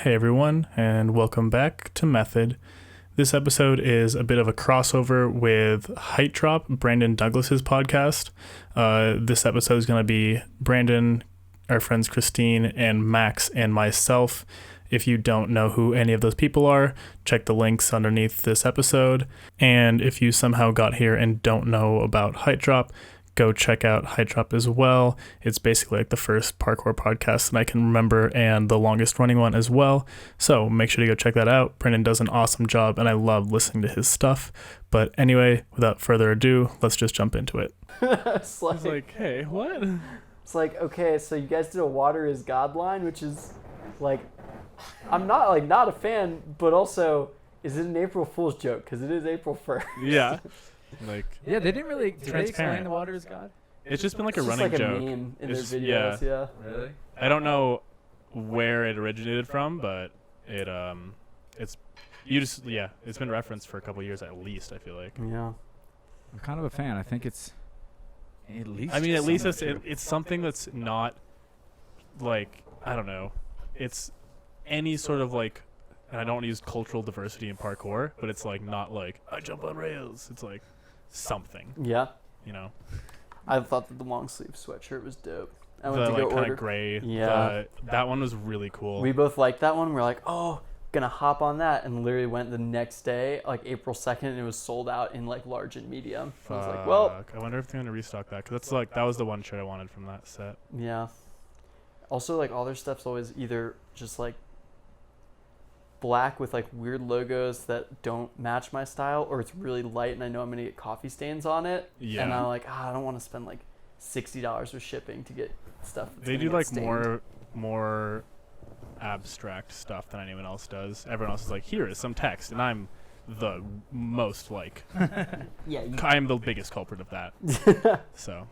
Hey everyone, and welcome back to Method. This episode is a bit of a crossover with Height Drop, Brandon Douglas's podcast. This episode is going to be Brandon, our friends Kristine, and Max, and myself. If you don't know who any of those people are, check the links underneath this episode. And if you somehow got here and don't know about Height Drop, go check out Height Drop as well. It's basically like the first parkour podcast that I can remember and the longest running one as well. So make sure to go check that out. Brendan does an awesome job and I love listening to his stuff. But anyway, without further ado, let's just jump into it. It's I was like, hey, what? It's like, okay, so you guys did a water is God line, which is like, I'm not a fan, but also, is it an April Fool's joke? Because it is April 1st. Yeah. Yeah, they didn't really did they explain transparent. the water is God? It's just been like It's a just running like joke. a meme in It's- their videos, yeah. Really? I don't know where it originated from, but it's been referenced for a couple years at least, I feel like. Yeah. I'm kind of a fan. I think it's at least. I mean, at least something true. it's something that's not like, I don't know. It's any sort of like, and I don't want to use cultural diversity in parkour, but it's like not like I jump on rails. It's like something, Yeah. you know. I thought that the long sleeve sweatshirt was dope. I The went to like go kind order. of gray. Yeah. That one was really cool. We both liked that one. We're like, oh, gonna hop on that. And literally went the next day, like April 2nd, and it was sold out in like large and medium. I was like, well, Fuck. I wonder if they're gonna restock that, because that was the one shirt I wanted from that set. yeah. Also, like, all their stuff's always either just like black with like weird logos that don't match my style, or it's really light and I know I'm gonna get coffee stains on it. Yeah. And I'm like, I don't want to spend like $60 with shipping to get stuff. That's They gonna do get like stained. more abstract stuff than anyone else does. Everyone else is like, here is some text, and I'm the most like, Yeah. I'm the biggest culprit of that. So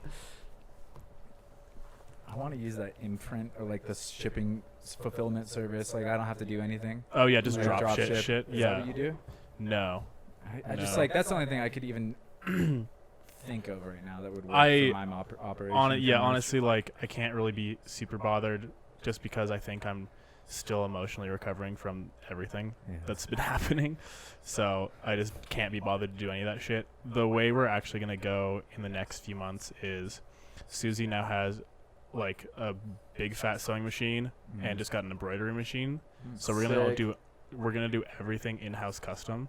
I want to use that imprint or like the shipping fulfillment service. Like I don't have to do anything. oh yeah, just Like drop shit. Is that Yeah. what you do? No. I just No. like that's the only thing I could even think of right now that would work I- for my operation. Yeah, pretty much. honestly, like I can't really be super bothered just because I think I'm still emotionally recovering from everything Yeah. that's been happening. So I just can't be bothered to do any of that shit. The way we're actually going to go in the next few months is Susie now has like a big fat sewing machine and just got an embroidery machine. So we're going Sick. to do everything in-house custom,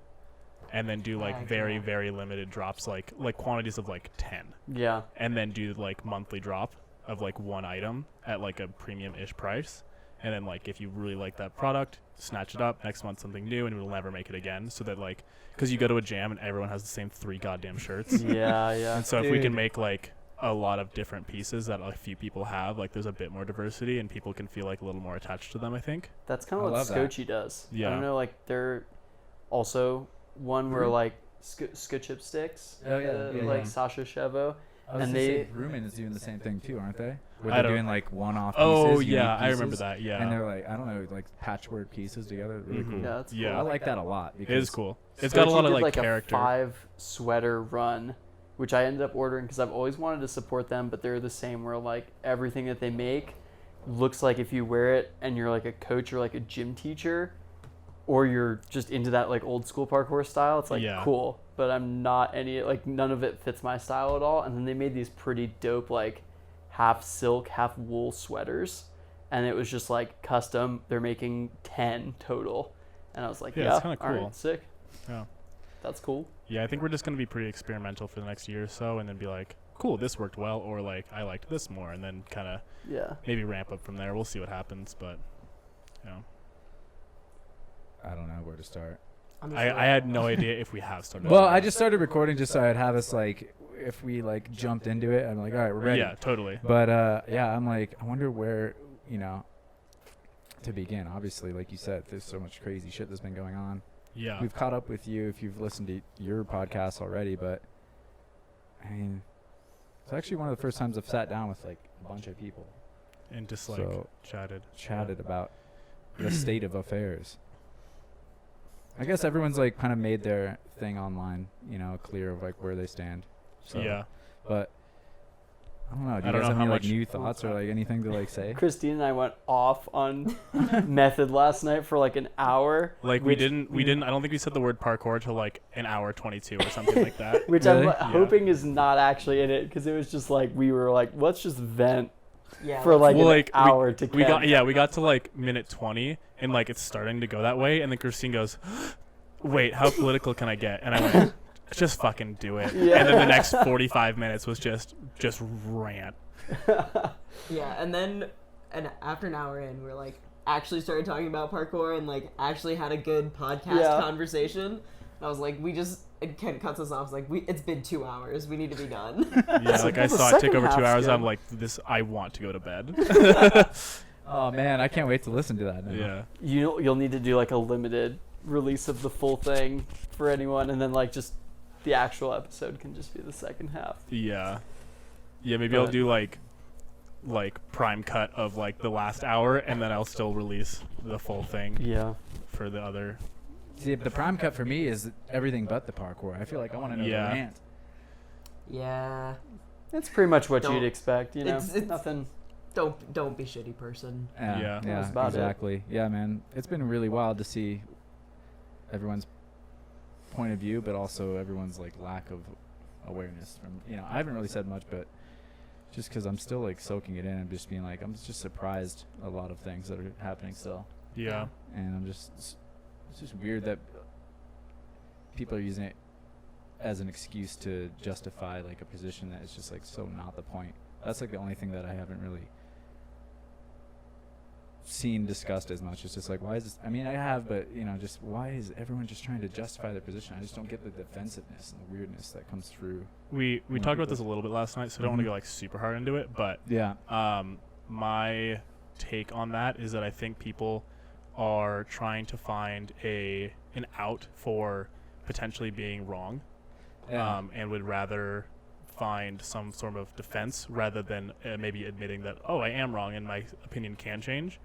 and then do like Heck very, yeah. very limited drops, like quantities of like 10, Yeah. and then do like monthly drop of like one item at like a premium-ish price. And then like if you really like that product, snatch it up, next month something new, and we'll never make it again. So that like, because you go to a jam and everyone has the same 3 goddamn shirts. Yeah. Yeah. And so if we can Dude. make like a lot of different pieces that a few people have, like there's a bit more diversity and people can feel like a little more attached to them, I think. That's kind I of what love that. Scotchy does. I Yeah. don't know, like they're also one where Mhm. like Skip sticks. Oh, yeah, yeah, like yeah. Sasha Chevo. I was and gonna say they- Rumen is doing the same thing too, aren't they? Where I they're don't- doing like one-off pieces. Oh unique yeah, I remember pieces, that. Yeah. And they're like, I don't know, like patchwork pieces together. Really Mhm. cool. Yeah, that's Yeah. I like that a lot. It Because is cool. It's got a lot of did like a character. 5 sweater run, which I ended up ordering because I've always wanted to support them, but they're the same where like everything that they make looks like if you wear it and you're like a coach or like a gym teacher, or you're just into that like old school parkour style, it's like Yeah. cool. But I'm not none of it fits my style at all. And then they made these pretty dope like half silk, half wool sweaters, and it was just like custom. They're making 10 total, and I was like, Yeah, yeah, it's kinda all right, cool. sick. Yeah. That's cool. Yeah, I think we're just gonna be pretty experimental for the next year or so, and then be like, cool, this worked well, or like I liked this more, and then kind of Yeah. maybe ramp up from there. We'll see what happens, but you know, I don't know where to start. I had no idea if we have started. Well, I just started recording just so I'd have us like, if we like jumped into it, I'm like, all right, we're ready. Yeah, totally. But yeah, I'm like, I wonder where, to begin. Obviously, like you said, there's so much crazy shit that's been going on. Yeah. We've caught up with you if you've listened to your podcast already, but I mean, it's actually one of the first times I've sat down with like a bunch of people, And just like So- chatted. about the state of affairs. I guess everyone's like kind of made their thing online, clear of like where they stand. So, Yeah. But I don't know. Do I you don't guys know have how any like much- new thoughts or like anything to like say? Christine and I went off on method last night for like an hour. Like we didn't. I don't think we said the word parkour till like an hour 22 or something like that. Which Really? I'm hoping is not actually in it, because it was just like we were like, let's just vent Yeah. for like Well, an like, hour to We Ken. got to like minute 20 and like it's starting to go that way, and then Christine goes, "Wait, how political can I get?" And I went, "Just fucking do it." Yeah. And then the next 45 minutes was just rant. Yeah, and then after an hour in, we're like actually started talking about parkour and like actually had a good podcast Yeah. conversation. I was like, and Ken cuts us off. Like, it's been 2 hours. We need to be done. Yeah, like I the saw it take second over 2 half's hours. good. I'm like, I want to go to bed. Oh man, I can't wait to listen to that now. Yeah. You'll need to do like a limited release of the full thing for anyone, and then like just the actual episode can just be the second half. Yeah. Yeah, maybe I'll But- do like prime cut of like the last hour, and then I'll still release the full thing Yeah. for the other. See, the prime cut for me is everything but the parkour. I feel like I want to know Yeah. the rant. Yeah. That's pretty much what Don't- you'd expect, you know. it's- Nothing. Don't be shitty person. Yeah. That's about it. exactly. Yeah, man. It's been really wild to see everyone's point of view, but also everyone's like lack of awareness. From I haven't really said much, but just because I'm still like soaking it in, I'm just being like, I'm just surprised a lot of things that are happening still, Yeah. and it's just weird that people are using it as an excuse to justify like a position that is just like so not the point. That's like the only thing that I haven't really seen discussed as much. It's just like, why is this? I mean, I have, but just why is everyone just trying to justify their position? I just don't get the defensiveness and the weirdness that comes through. We Mm, talked about people- this a little bit last night, so I don't want to Mhm. go like super hard into it, but Yeah. my take on that is that I think people are trying to find an out for potentially being wrong, and would rather find some sort of defense rather than maybe admitting that, oh, I am wrong and my opinion can change.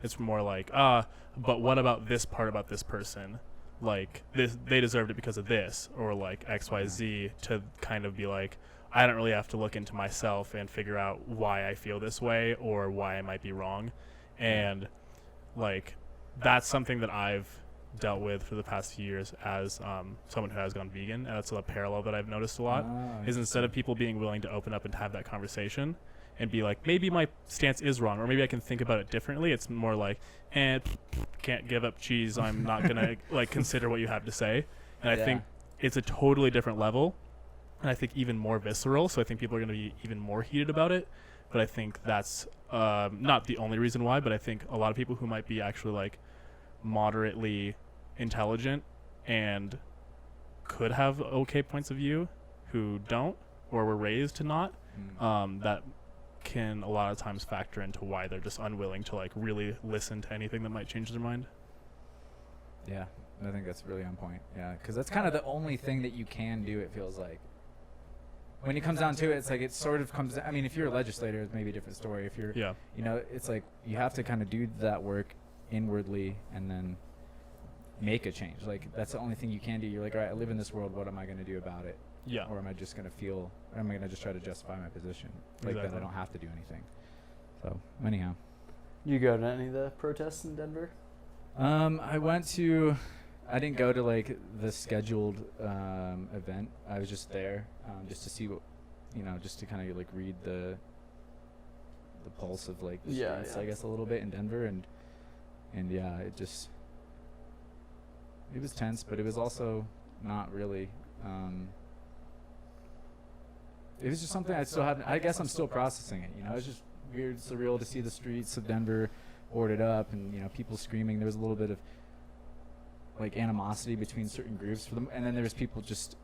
It's more like, but what about this part about this person? Like, they deserved it because of this, or like XYZ, to kind of be like, I don't really have to look into myself and figure out why I feel this way or why I might be wrong. And like, that's something that I've dealt with for the past few years as someone who has gone vegan, and that's a parallel that I've noticed a lot. Is instead of people being willing to open up and have that conversation and be like, maybe my stance is wrong, or maybe I can think about it differently, it's more like, can't give up cheese, I'm not gonna like consider what you have to say. And I think it's a totally different level, and I think even more visceral, so I think people are gonna be even more heated about it. But I think that's not the only reason why, but I think a lot of people who might be actually like moderately intelligent and could have okay points of view who don't, or were raised to not, that can a lot of times factor into why they're just unwilling to like really listen to anything that might change their mind. Yeah, I think that's really on point. Yeah, because that's kind of the only thing that you can do, it feels like. When it comes down to it, it's like it sort of comes. I mean, if you're a legislator, it's maybe a different story. If you're, Yeah. it's like you have to kind of do that work inwardly and then make a change. Like that's the only thing you can do. You're like, all right, I live in this world. What am I going to do about it? Yeah. Or am I just going to feel? Or am I going to just try to justify my position like that? I Exactly. don't have to do anything. So anyhow, You go to any of the protests in Denver? I went to. I didn't go to like the scheduled event. I was just there just to see what, just to kind of like read the pulse of like the Yeah, streets, yeah. I guess, a little bit in Denver, and yeah, it was tense, but it was also not really. It was just something I still haven't. I guess I'm still processing it. It's just weird, surreal to see the streets of Denver boarded up and people screaming. There was a little bit of like animosity between certain groups for them, and then there was people just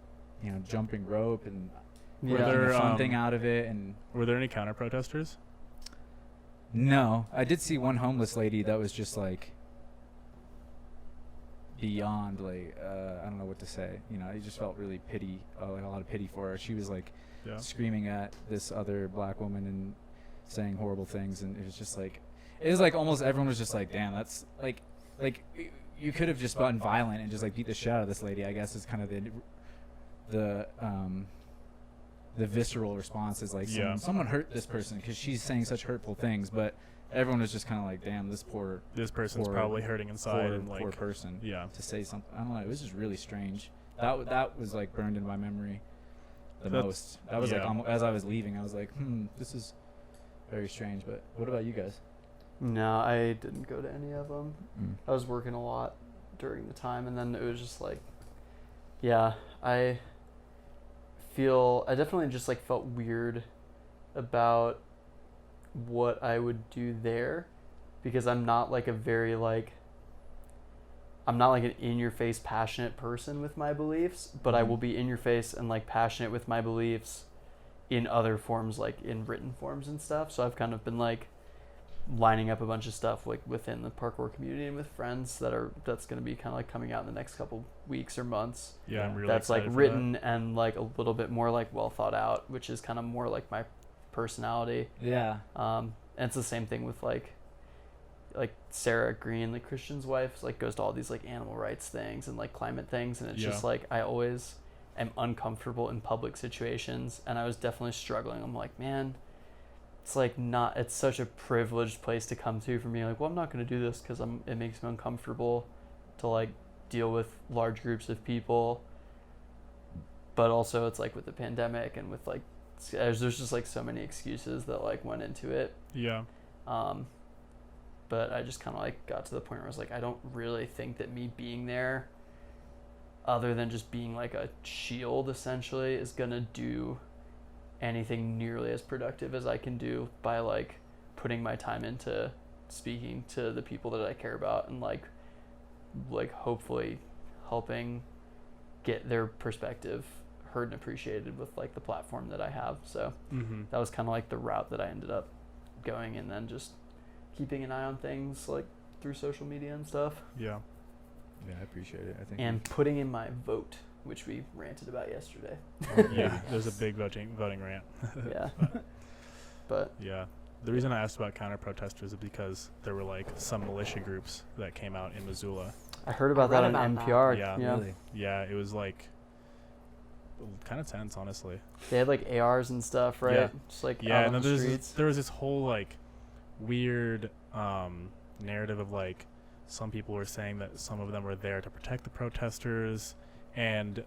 jumping rope and Were making there, a fun thing out of it. And Were there any counter protesters? no, I did see one homeless lady that was just like beyond like I don't know what to say. I just felt really like a lot of pity for her. She was like screaming at this other black woman and saying horrible things, and it was like almost everyone was just like, damn, that's like you could have just gotten violent and just like beat the shit out of this lady, I guess, is kind of the the visceral response is like someone hurt this person because she's saying such hurtful things, but everyone was just kind of like, damn, this person's probably hurting inside, and like poor person. Yeah. To say something, I don't know. It was just really strange. That was like burned into my memory the most. That was like as I was leaving, I was like, this is very strange. But what about you guys? No, I didn't go to any of them. I was working a lot during the time, and then it was just like, yeah, I definitely just like felt weird about what I would do there, because I'm not like an in-your-face passionate person with my beliefs, but I will be in-your-face and like passionate with my beliefs in other forms, like in written forms and stuff. So I've kind of been like lining up a bunch of stuff like within the parkour community and with friends that's going to be kind of like coming out in the next couple weeks or months. Yeah, I'm really that's like excited for written and like a little bit more like well thought out, which is kind of more like my personality. Yeah. And it's the same thing with like Sarah Green, like Christian's wife, like goes to all these like animal rights things and like climate things, and it's just like I always am uncomfortable in public situations, and I was definitely struggling. I'm like, man, it's such a privileged place to come to for me. Like, well, I'm not going to do this because it makes me uncomfortable to like deal with large groups of people. But also it's like with the pandemic and with like, there's just like so many excuses that like went into it. Yeah. But I just kind of like got to the point where I was like, I don't really think that me being there, other than just being like a shield essentially, is going to do anything nearly as productive as I can do by like putting my time into speaking to the people that I care about and like hopefully helping get their perspective heard and appreciated with like the platform that I have. So that was kind of like the route that I ended up going, and then just keeping an eye on things like through social media and stuff. Yeah, I appreciate it. I think and putting in my vote, which we ranted about yesterday. Yeah, there's a big voting rant. Yeah. But yeah, the reason I asked about counter protesters is because there were like some militia groups that came out in Missoula. I heard about that on NPR. Yeah, really? Yeah, it was like kind of tense, honestly. They had like ARs and stuff, right? Yeah. Just like yeah, out and on then the streets. there was this whole like weird narrative of like some people were saying that some of them were there to protect the protesters, and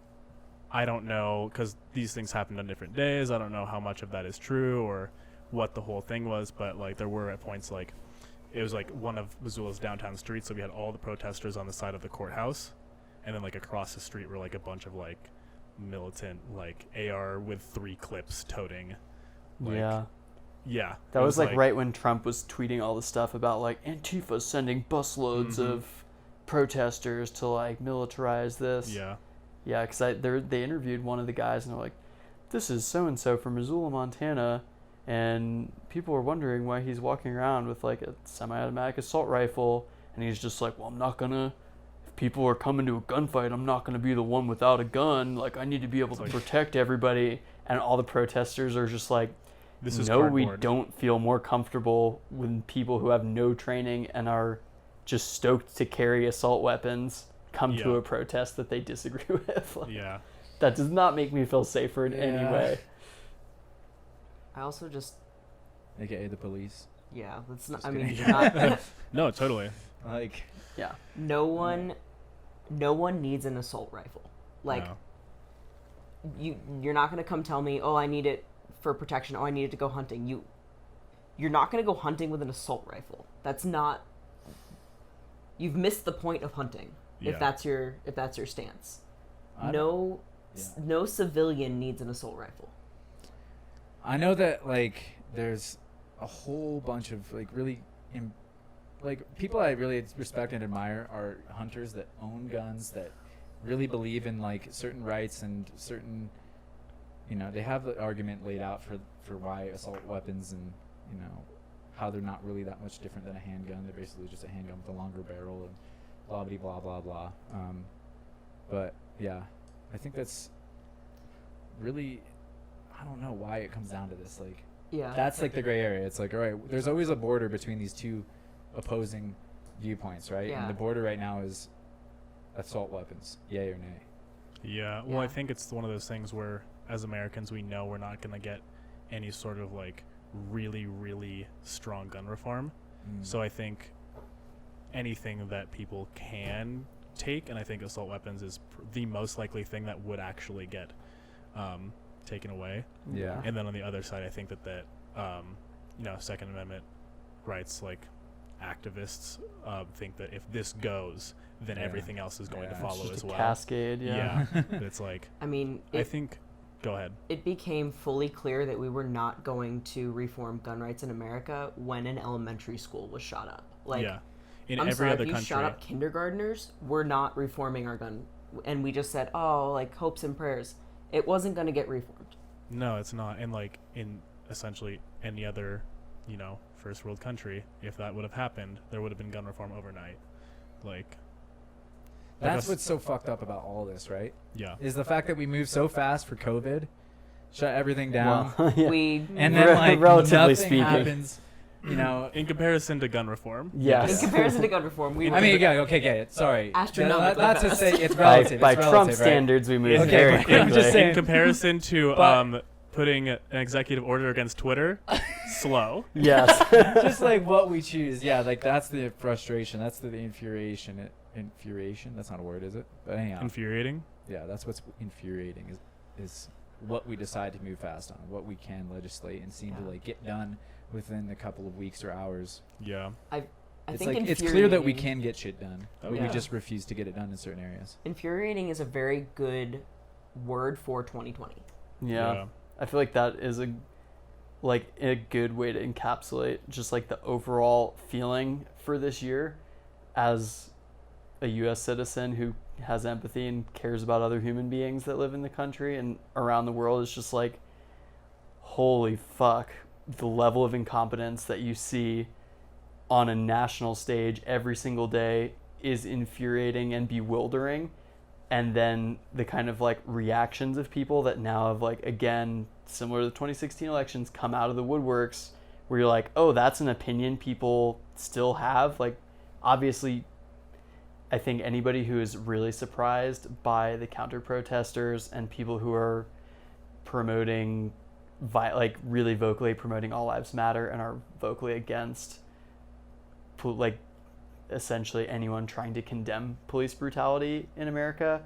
I don't know, because these things happened on different days. I don't know how much of that is true or what the whole thing was, but like there were at points like it was like one of Missoula's downtown streets, so we had all the protesters on the side of the courthouse, and then like across the street were like a bunch of like militant like AR with 3 clips toting. Like, yeah. That was like right when Trump was tweeting all the stuff about like Antifa sending busloads of protesters to like militarize this. Yeah. Yeah, because they interviewed one of the guys, and they're like, this is so-and-so from Missoula, Montana, and people were wondering why he's walking around with like a semi-automatic assault rifle, and he's just like, well, I'm not gonna, if people are coming to a gunfight, I'm not gonna be the one without a gun. Like, I need to be able to protect everybody. And all the protesters are just like, this is no, cardboard. we don't feel more comfortable with people who have no training and are just stoked to carry assault weapons come to a protest that they disagree with. Like, that does not make me feel safer in any way. I also just, AKA the police. yeah, let's not. Just I mean, kidding. not, No, totally. Like, Yeah. no one needs an assault rifle. Like, No. you're not gonna come tell me, oh, I need it for protection. Oh, I need it to go hunting. You're not gonna go hunting with an assault rifle. That's not. You've missed the point of hunting. Yeah. If that's your stance. I No civilian needs an assault rifle. I know that like there's a whole bunch of like really like people I really respect and admire are hunters that own guns, that really believe in like certain rights and certain, you know, they have the argument laid out for why assault weapons and, you know, how they're not really that much different than a handgun. They're basically just a handgun with a longer barrel and blah blah blah blah. But yeah, I think that's really, I don't know why it comes down to this. Like, Yeah. that's like the gray area. It's like, all right, there's always a border between these two opposing viewpoints, right? Yeah. And the border right now is assault weapons, yay or nay. Yeah. Well, Yeah. I think it's one of those things where as Americans, we know we're not going to get any sort of like really, really strong gun reform. So I think anything that people can take, and I think assault weapons is the most likely thing that would actually get taken away. Yeah. And then on the other side, I think that Second Amendment rights, like activists think that if this goes, then everything else is going to follow as well. Cascade, Yeah. It's like, I mean, I think, go ahead. It became fully clear that we were not going to reform gun rights in America when an elementary school was shot up. Like, in I'm every sorry, other if you country. shot up kindergartners, we're not reforming our gun. And we just said, oh, like, hopes and prayers. It wasn't going to get reformed. No, it's not. And like in essentially any other, first world country, if that would have happened, there would have been gun reform overnight. Like, that's what's so fucked up about all this, right? Yeah. Is the fact that we moved so fast for COVID, shut everything down, Well, yeah. and then like relatively nothing speaking happens. In comparison to gun reform. Yes. In comparison to gun reform, we Sorry. Astronomically Let's just say fast. it's relative. by it's Trump relative, right? standards, we moved Okay, very but quickly. I'm just saying- In comparison to But- putting an executive order against Twitter, slow. Yes. Just like what we choose. Yeah, like that's the frustration. That's the infuriation. Infuriation? That's not a word, is it? But anyhow. Infuriating. Yeah, that's what's infuriating is what we decide to move fast on, what we can legislate and seem to like get done within a couple of weeks or hours. Yeah. I It's think like it's clear that we infuriating- can get shit done, but Yeah. we just refuse to get it done in certain areas. Infuriating is a very good word for 2020. Yeah. I feel like that is a good way to encapsulate just like the overall feeling for this year as a U.S. citizen who has empathy and cares about other human beings that live in the country and around the world. Is just like, holy fuck, the level of incompetence that you see on a national stage every single day is infuriating and bewildering. And then the kind of like reactions of people that now have like, again, similar to the 2016 elections, come out of the woodworks where you're like, oh, that's an opinion people still have. Like, obviously, I think anybody who is really surprised by the counter protesters and people who are promoting, like really vocally promoting All Lives Matter and are vocally against like essentially anyone trying to condemn police brutality in America,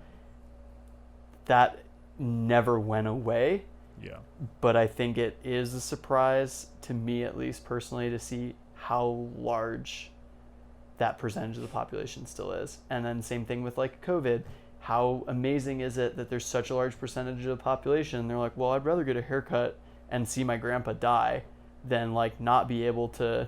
that never went away. Yeah. But I think it is a surprise to me, at least personally, to see how large that percentage of the population still is. And then same thing with like COVID. How amazing is it that there's such a large percentage of the population? They're like, well, I'd rather get a haircut and see my grandpa die than like not be able to,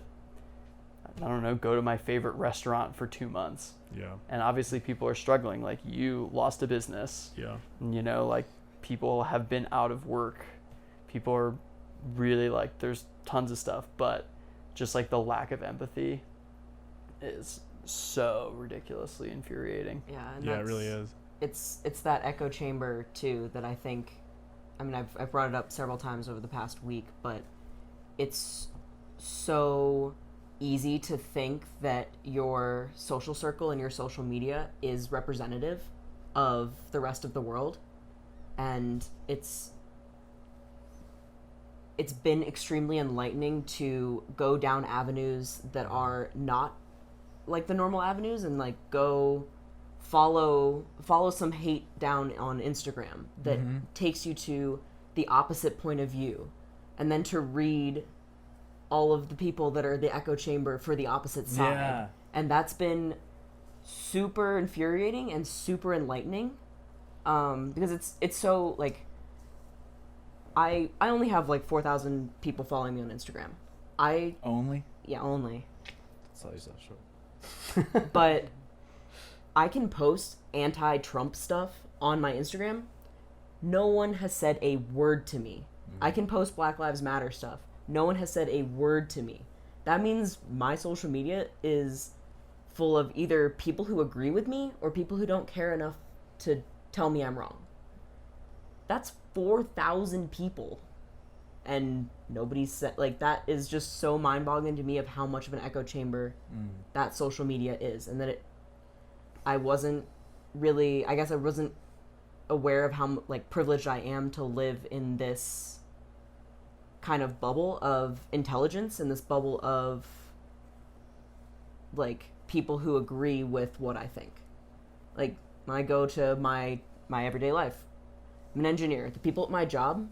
I don't know, go to my favorite restaurant for 2 months. Yeah. And obviously people are struggling. Like, you lost a business. Yeah. Like people have been out of work. People are really like, there's tons of stuff, but just like the lack of empathy is so ridiculously infuriating. Yeah, and Yeah, it really is. It's that echo chamber too that I think, I mean, I've brought it up several times over the past week, but it's so easy to think that your social circle and your social media is representative of the rest of the world, and it's been extremely enlightening to go down avenues that are not like the normal avenues and like go follow some hate down on Instagram that takes you to the opposite point of view, and then to read all of the people that are the echo chamber for the opposite side. Yeah. And that's been super infuriating and super enlightening, because it's so like, I only have like 4,000 people following me on Instagram. Only? Only. Sell yourself short. But I can post anti-Trump stuff on my Instagram. No one has said a word to me. I can post Black Lives Matter stuff. No one has said a word to me. That means my social media is full of either people who agree with me or people who don't care enough to tell me I'm wrong. That's 4,000 people. And nobody said, like, that is just so mind-boggling to me of how much of an echo chamber that social media is. And that I guess I wasn't aware of how like privileged I am to live in this kind of bubble of intelligence, in this bubble of like people who agree with what I think. Like when I go to my everyday life, I'm an engineer. The people at my job,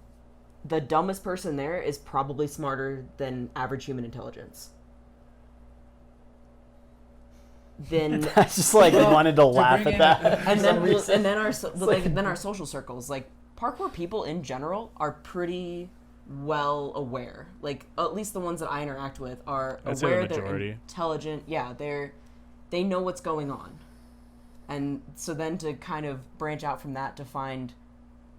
the dumbest person there is probably smarter than average human intelligence. Then I just like wanted to laugh bring at in- that. and then reason. and then our social circles, like parkour people in general are pretty well aware. Like at least the ones that I interact with are I'd say the aware, they're majority. intelligent. Yeah, they know what's going on. And so then to kind of branch out from that to find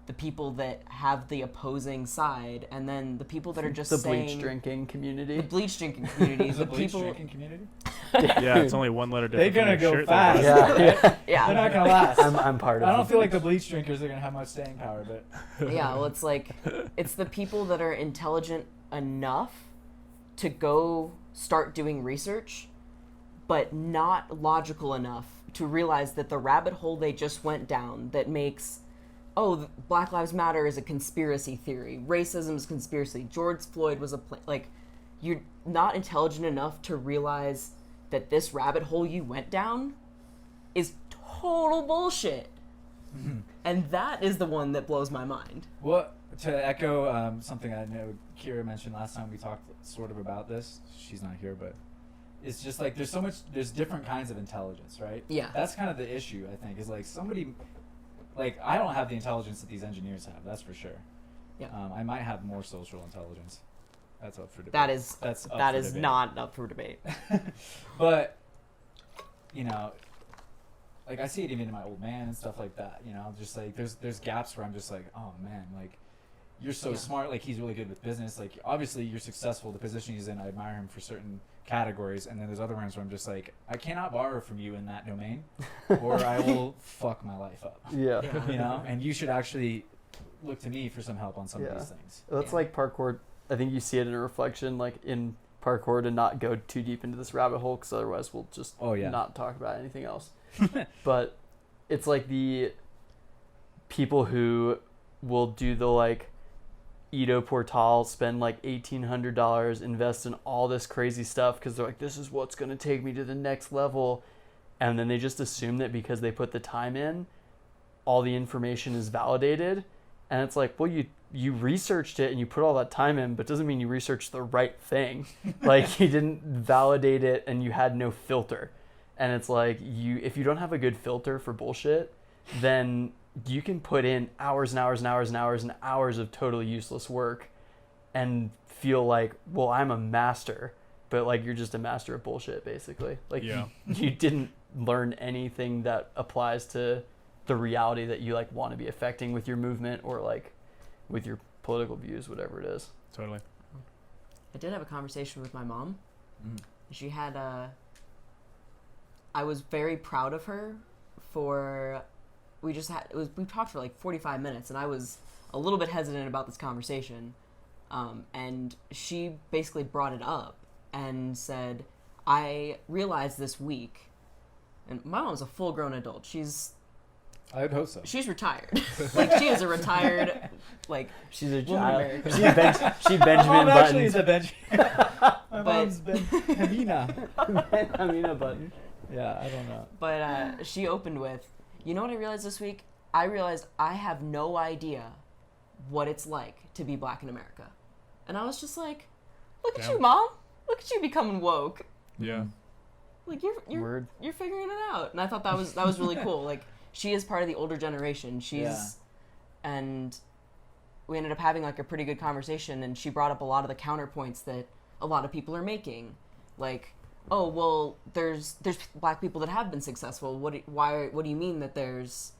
the people that have the opposing side, and then the people that are just the saying bleach drinking community. the bleach drinking community, The the bleach people, drinking community? Yeah, it's only one letter They're different. gonna from your go shirt that fast. goes- Yeah, yeah, They're not gonna last. I'm part of I don't it. feel like the bleach drinkers are gonna have much staying power, but yeah. Well, it's like it's the people that are intelligent enough to go start doing research, but not logical enough to realize that the rabbit hole they just went down that makes, oh, Black Lives Matter is a conspiracy theory, racism is a conspiracy, George Floyd was like, you're not intelligent enough to realize that this rabbit hole you went down is total bullshit. And that is the one that blows my mind. what to echo something I know Kira mentioned last time we talked sort of about this. She's not here, but it's just like there's different kinds of intelligence, right? Yeah. That's kind of the issue, I think, is like somebody like I don't have the intelligence that these engineers have, that's for sure. Yeah. I might have more social intelligence. That's up for debate. That's up that for is debate. not up for debate. But you know, like I see it even in my old man and stuff like that. You know, just like there's gaps where I'm just like, oh man, like you're so Yeah. smart. Like he's really good with business. Like obviously you're successful. The position he's in, I admire him for certain categories. And then there's other ones where I'm just like, I cannot borrow from you in that domain, or I will fuck my life up. Yeah. Yeah. You know, and you should actually look to me for some help on some Yeah. of these things. That's Yeah. like parkour. I think you see it in a reflection, like in parkour, to not go too deep into this rabbit hole, because otherwise we'll just Oh, yeah. not talk about anything else. But it's like the people who will do the like Edo Portal, spend like $1,800, invest in all this crazy stuff because they're like, this is what's going to take me to the next level. And then they just assume that because they put the time in, all the information is validated. And it's like, well, you researched it and you put all that time in, but doesn't mean you researched the right thing. Like you didn't validate it and you had no filter. And it's like if you don't have a good filter for bullshit, then you can put in hours and hours and hours and hours and hours of totally useless work and feel like, well, I'm a master, but like you're just a master of bullshit basically. Like Yeah. you didn't learn anything that applies to the reality that you like want to be affecting with your movement or like with your political views, whatever it is. Totally. I did have a conversation with my mom. Mm. She had I was very proud of her for we talked for like 45 minutes and I was a little bit hesitant about this conversation. And she basically brought it up and said, I realized this week, and my mom's a full grown adult. I would hope so. She's retired. Like she is a retired like She's a woman child. American. She Benjamin actually is Buttons. a My But- mom's Hamina. I mean a button. Yeah, I don't know. But she opened with, you know what I realized this week? I realized I have no idea what it's like to be black in America. And I was just like, look at Damn. you, Mom. Look at you becoming woke. Yeah. Like you're Word. figuring it out. And I thought that was really cool. Like she is part of the older generation. Yeah. And we ended up having like a pretty good conversation and she brought up a lot of the counterpoints that a lot of people are making. Like, oh, well, there's black people that have been successful. What do you mean that there's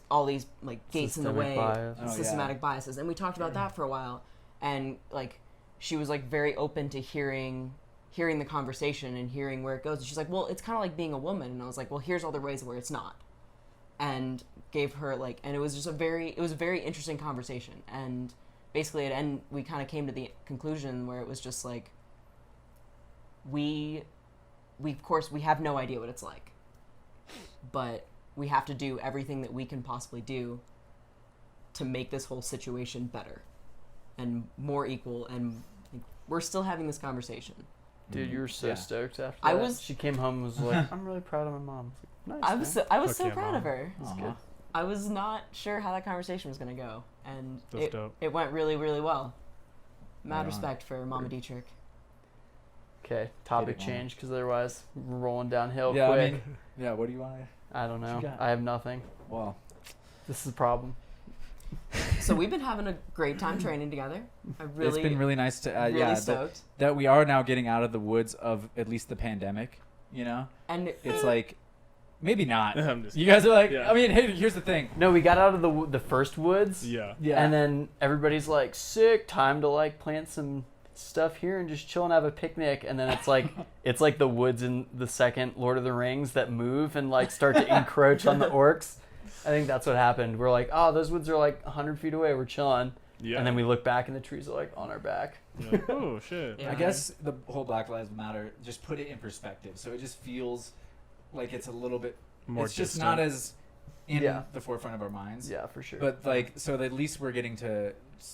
all these like gates in the Systemic way, bias. Oh, yeah. systematic biases, and we talked about that for a while. And like, she was like very open to hearing the conversation and hearing where it goes. And she's like, well, it's kind of like being a woman. And I was like, well, here's all the ways where it's not. And gave her like, and it was just a very interesting conversation. And basically at end, we kind of came to the conclusion where it was just like, we of course we have no idea what it's like, but we have to do everything that we can possibly do to make this whole situation better and more equal. And we're still having this conversation. Dude, you were so stoked after I that. was- She came home and was like, I'm really proud of my mom. I was like, nice, I was Fuck so yeah, proud Mom. of her. That's Aw. good. I was not sure how that conversation was going to go, and That's dope. it went really, really well. Mad Right on. respect for Mama Dietrich. Okay, topic Get it, Mama. change, because otherwise we're rolling downhill Yeah, quick. I mean, yeah. What do you want to? I don't know. What you got? I have nothing. Well, This is the problem. So we've been having a great time training together. I really, it's been really nice to really yeah stoked. that we are now getting out of the woods of at least the pandemic. You know, And it's like maybe not. I'm just You guys are like, Yeah. I mean, hey, here's the thing. No, we got out of the first woods. yeah. Yeah, And then everybody's like, sick, time to like plant some stuff here and just chill and have a picnic. And then it's like the woods in the second Lord of the Rings that move and like start to encroach on the orcs. I think that's what happened. We're like, oh, those woods are like 100 feet away. We're chilling. Yeah. And then we look back and the trees are like on our back. You're like, oh shit. Yeah. I guess the whole Black Lives Matter just put it in perspective. So it just feels like it's a little bit More it's just distant. not as in Yeah. the forefront of our minds. Yeah, for sure. But like, so at least we're getting to.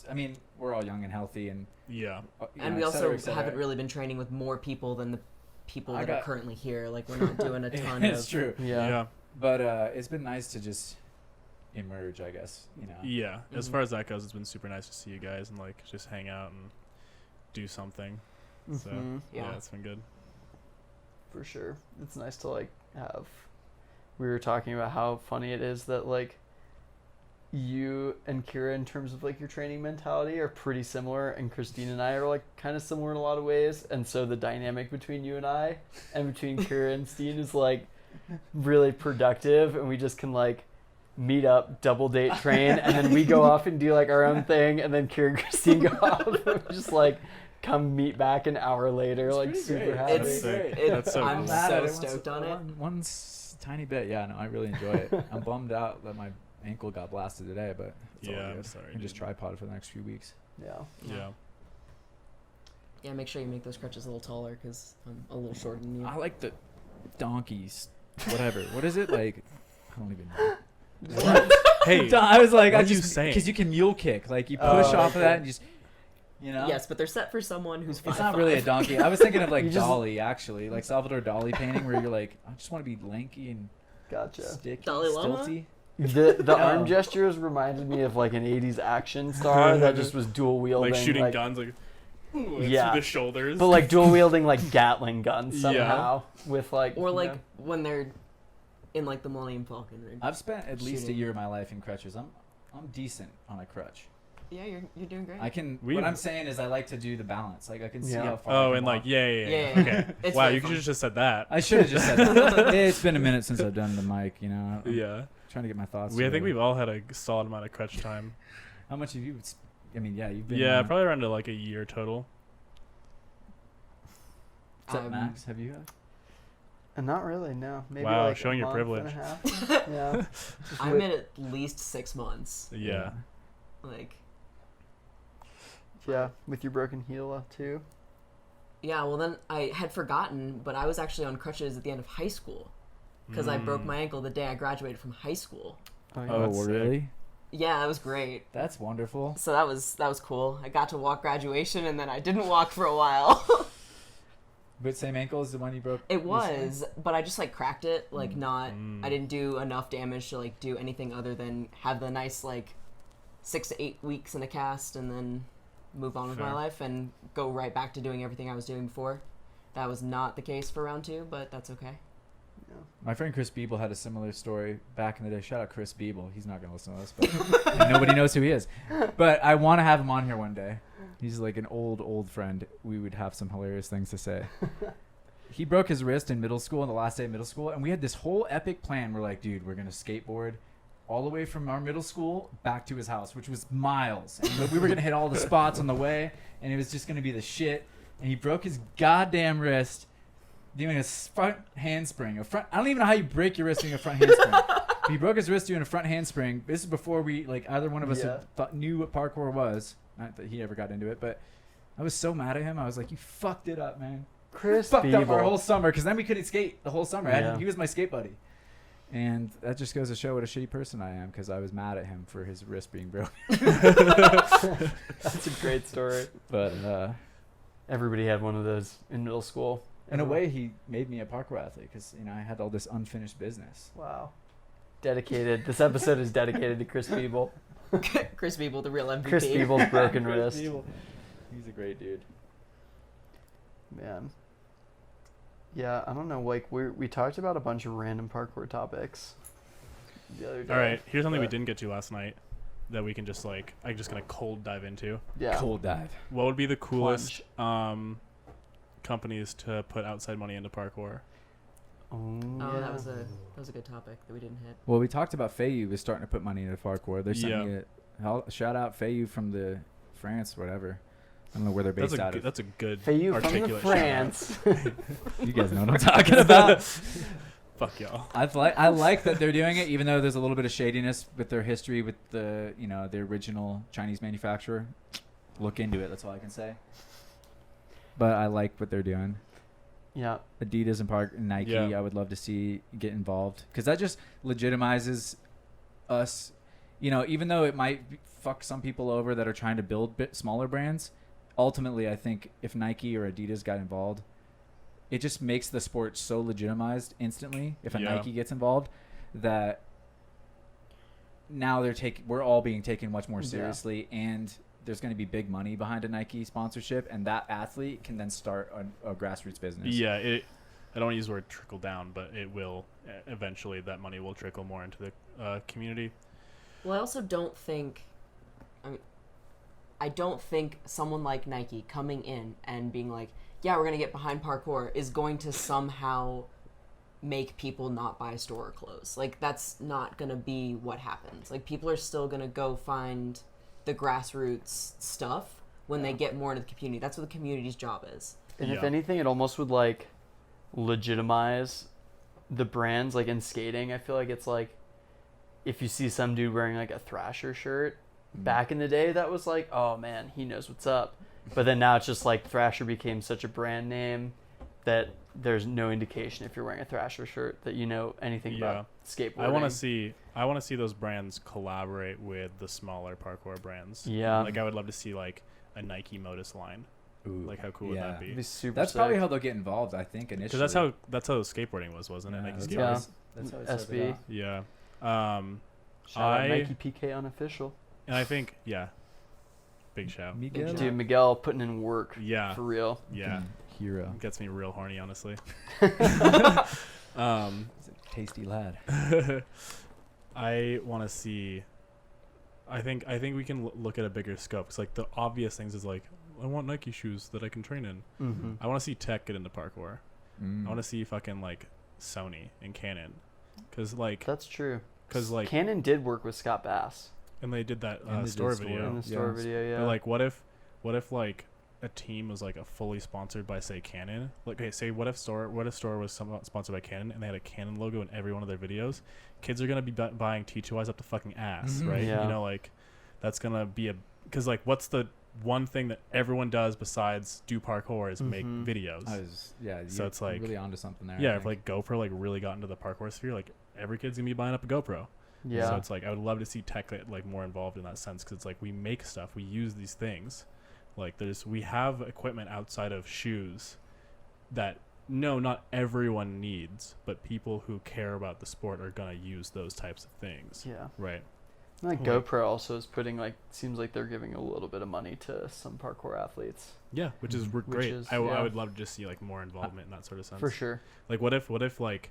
I mean, we're all young and healthy, and Yeah. and we et also cetera, et cetera. haven't really been training with more people than the people I that are got- currently here. Like we're not doing a ton it's of. true, yeah. but it's been nice to just emerge, I guess. You know. Yeah. As Mhm. far as that goes, it's been super nice to see you guys and like just hang out and do something. So Mhm. yeah, Yeah. it's been good. For sure. It's nice to like have. We were talking about how funny it is that like you and Kira in terms of like your training mentality are pretty similar, and Kristine and I are like kind of similar in a lot of ways, and so the dynamic between you and I and between Kira and Steen is like really productive, and we just can like meet up, double date train, and then we go off and do like our own thing, and then Kira and Kristine go off and we just like come meet back an hour later, It's like pretty super great. happy. It's, Sick. it, That's so I'm cool. mad at so it stoked on it. One tiny bit, yeah. No, I really enjoy it. I'm bummed out that my ankle got blasted today, but it's all Yeah, I'm good. sorry, I can just dude. tripod for the next few weeks. Yeah. Yeah. Yeah, make sure you make those crutches a little taller because I'm a little shorter than you. I like the donkeys, whatever. What is it like? I don't even know. Hey, I was like, what I are you just saying? because you can mule kick, like you push Oh, off of okay. that and just, you know. Yes, but they're set for someone who's 5'5". It's not really a donkey. I was thinking of like You just- Dolly, actually, like Salvador Dali painting, where you're like, I just want to be lanky and Gotcha. sticky, Dalai Lama? stilty. The arm No. gestures reminded me of like an 80s action star that just was dual wielding. like shooting guns, like ooh, it's Yeah. through the shoulders. But like dual wielding like Gatling guns Yeah. somehow with like. Or like you know- when they're in like the Millennium Falcon. I've spent at least a Shooting. year of my life in crutches. I'm decent on a crutch. Yeah, you're doing great. I can. We- What I'm saying is, I like to do the balance. Like I can see Yeah. how far. I oh, can and like walk. yeah. Yeah. Okay. It's Wow, really you could fun. have just said that. I should have just said that. It's been a minute since I've done the mic. You know. I'm Yeah. trying to get my thoughts. I think together. we've all had a solid amount of crutch time. How much have you? I mean, yeah, you've been. Yeah, probably around to like a year total. Is that max? Have you? Not really, no. Maybe Wow, like showing a your month and a privilege. half. Yeah. Just I'm wait- at least 6 months. Yeah. Like, yeah, with your broken heel too. yeah. Well, then I had forgotten, but I was actually on crutches at the end of high school because I broke Mm. my ankle the day I graduated from high school. Oh, that's sick. really? Yeah, that was great. That's wonderful. So that was cool. I got to walk graduation, and then I didn't walk for a while. But same ankle as the one you broke. It recently? was, but I just like cracked it. Like not, Mm. I didn't do enough damage to like do anything other than have the nice like 6 to 8 weeks in a cast, and then move on with my Fair. life and go right back to doing everything I was doing before. That was not the case for round 2, but that's okay. My friend Chris Beeble had a similar story back in the day. Shout out Chris Beeble. He's not gonna listen to this, but and nobody knows who he is. But I want to have him on here one day. He's like an old friend. We would have some hilarious things to say. He broke his wrist in middle school on the last day of middle school, and we had this whole epic plan. We're like, dude, we're gonna skateboard all the way from our middle school back to his house, which was miles. And we were gonna hit all the spots on the way, and it was just gonna be the shit. And he broke his goddamn wrist doing a front handspring. I don't even know how you break your wrist doing a front handspring. He broke his wrist doing a front handspring. This is before we, like, either one of us Yeah. knew what parkour was. Not that he ever got into it, but I was so mad at him. I was like, you fucked it up, man. Chris Fucked up our Beeble. whole summer, because then we couldn't skate the whole summer. Yeah. He was my skate buddy. And that just goes to show what a shitty person I am, because I was mad at him for his wrist being broken. That's a great story. But Everybody had one of those in middle school. in a way, he made me a parkour athlete, because I had all this unfinished business. Wow. Dedicated. This episode is dedicated to Chris Beeble. Chris Beeble, the real MVP. Chris Beeble's broken wrist. He's a great dude. Man. Yeah, I don't know. Like we talked about a bunch of random parkour topics the other day. All right, here's something we but- didn't get to last night that we can just I'm just gonna cold dive into. Yeah. Cold dive. What would be the coolest companies to put outside money into parkour? Oh, Oh, yeah. that was a good topic that we didn't hit. Well, we talked about Feiyu was starting to put money into parkour. They're sending shout out Feiyu from the France, whatever. I don't know where they're based out of. That's a good Feiyu from the articulate France. You guys know what I'm talking about. Fuck y'all. I like that they're doing it, even though there's a little bit of shadiness with their history with the the original Chinese manufacturer. Look into it. That's all I can say. But I like what they're doing. Yeah. Adidas and Nike, Yeah. I would love to see get involved, because that just legitimizes us. Even though it might fuck some people over that are trying to build smaller brands, ultimately, I think if Nike or Adidas got involved, it just makes the sport so legitimized instantly. If a Nike gets involved, that now we're all being taken much more seriously, and there's going to be big money behind a Nike sponsorship, and that athlete can then start a grassroots business. Yeah, I don't want to use the word trickle down, but it will eventually. That money will trickle more into the community. Well, I also don't think. I don't think someone like Nike coming in and being like, "Yeah, we're gonna get behind parkour," is going to somehow make people not buy store clothes. Like, that's not gonna be what happens. Like, people are still gonna go find the grassroots stuff when they get more into the community. That's what the community's job is. And if anything, it almost would legitimize the brands. Like in skating, I feel like it's like if you see some dude wearing like a Thrasher shirt, back in the day that was like, oh man, he knows what's up. But then now it's just like Thrasher became such a brand name that there's no indication if you're wearing a Thrasher shirt that you know anything about skateboarding. I want to see those brands collaborate with the smaller parkour brands. Yeah. Like I would love to see like a Nike Modus line. Ooh, like how cool would that be? It'd be super That's sick. probably how they'll get involved, I think, initially. Because that's how skateboarding wasn't it? Nike that's skateboarding. that's how it started SB. out. Yeah. Shout out Nike PK unofficial. And I think big shout. Miguel. Dude, Miguel putting in work. Yeah. For real. Yeah. Hero. Gets me real horny, honestly. He's a tasty lad. I want to see. I think we can look at a bigger scope. It's like the obvious things is like I want Nike shoes that I can train in. Mm-hmm. I want to see tech get into parkour. I want to see fucking like Sony and Canon, because like That's true. because like Canon did work with Scott Bass and they did that And they did store store. video. in the store video. Yeah. But like, what if like a team was like a fully sponsored by say Canon? Like, okay, say what if store was sponsored by Canon and they had a Canon logo in every one of their videos? Kids are gonna be buying T2Is up the fucking ass, Mhm. right? Yeah. You know, like that's gonna be because like what's the one thing that everyone does besides do parkour is make Mhm. videos. So it's like- really onto something there. I Yeah, if think. like GoPro like really got into the parkour sphere, like every kid's gonna be buying up a GoPro. yeah. So it's like I would love to see tech like more involved in that sense, because it's like we make stuff, we use these things. Like we have equipment outside of shoes that not everyone needs, but people who care about the sport are gonna use those types of things. Yeah. Right. Like Cool. GoPro also is putting seems like they're giving a little bit of money to some parkour athletes. Yeah, which is Mhm. great. is- I yeah. would love to just see like more involvement in that sort of sense. For sure. Like what if like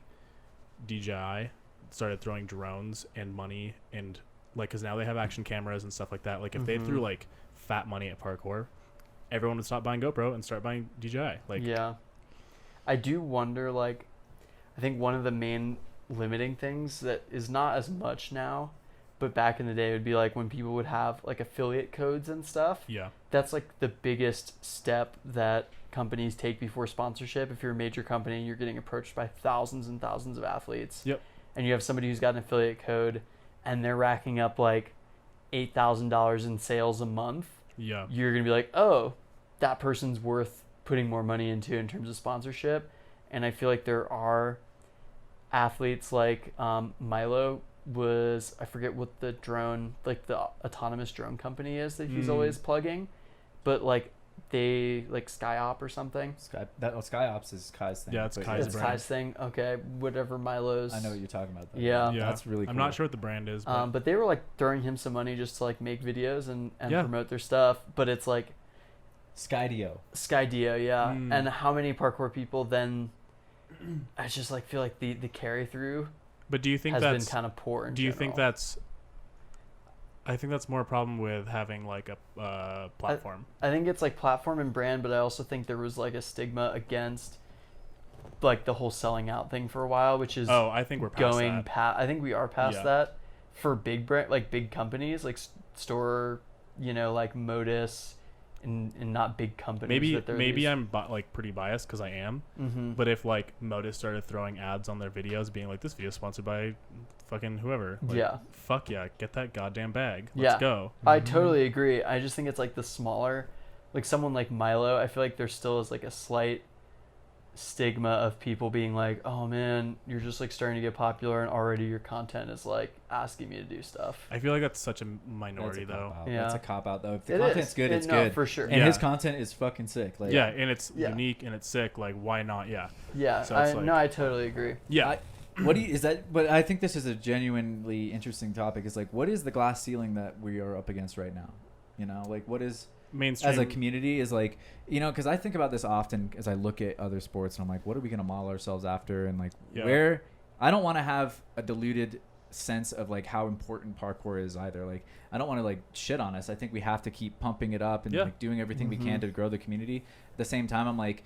DJI started throwing drones and money and like, because now they have action cameras and stuff like that. Like if they Mhm. threw like fat money at parkour, everyone would stop buying GoPro and start buying DJI. Like yeah. I do wonder, I think one of the main limiting things that is not as much now, but back in the day would be like when people would have like affiliate codes and stuff. yeah. That's like the biggest step that companies take before sponsorship. If you're a major company and you're getting approached by thousands and thousands of athletes, Yep. and you have somebody who's got an affiliate code and they're racking up like $8,000 in sales a month, Yeah. you're going to be like, oh, that person's worth putting more money into in terms of sponsorship. And I feel like there are, athletes like Milo was, I forget what the drone, like the autonomous drone company is that he's always plugging, but like they like SkyOp or something. SkyOps is Kai's thing. Yeah, it's Kai's It's brand. Kai's thing. Okay, whatever Milo's. I know what you're talking about though. Yeah. That's really cool. I'm not sure what the brand is, But they were like throwing him some money just to like make videos and Yeah. promote their stuff. But it's like Skydio. Skydio, yeah. And how many parkour people then? I just like feel like the carry through but do you think has that's been kind of poor. In do you think general. that's I think that's more a problem with having like a platform. I think it's like platform and brand, but I also think there was like a stigma against like the whole selling out thing for a while, which is I think we're past going that. past. I think we are past Yeah. that for big brand, like big companies, like store, like Modus, and not big companies. Maybe I'm like pretty biased because I am. Mm-hmm. But if like Modus started throwing ads on their videos, being like, "This video is sponsored by fucking whoever," like, Yeah. fuck yeah, get that goddamn bag. Let's Yeah. go. I totally agree. I just think it's like the smaller, like someone like Milo. I feel like there still is like a slight stigma of people being like, "Oh man, you're just like starting to get popular, and already your content is like asking me to do stuff." I feel like that's such a minority though. Yeah. That's a cop out though. If the It content's is. good, it's No, good for sure. And Yeah. his content is fucking sick. Like Yeah, and it's Yeah. unique and it's sick. Like, why not? Yeah. Yeah, So it's like- I totally agree. Yeah. What do you, is that? But I think this is a genuinely interesting topic. Is like, what is the glass ceiling that we are up against right now? Like what is Mainstream. as a community is like, because I think about this often as I look at other sports and I'm like, what are we gonna model ourselves after? And like, Yeah. where I don't want to have a diluted sense of like how important parkour is either. Like, I don't want to like shit on us. I think we have to keep pumping it up and Yeah. like doing everything we can to grow the community. At the same time, I'm like,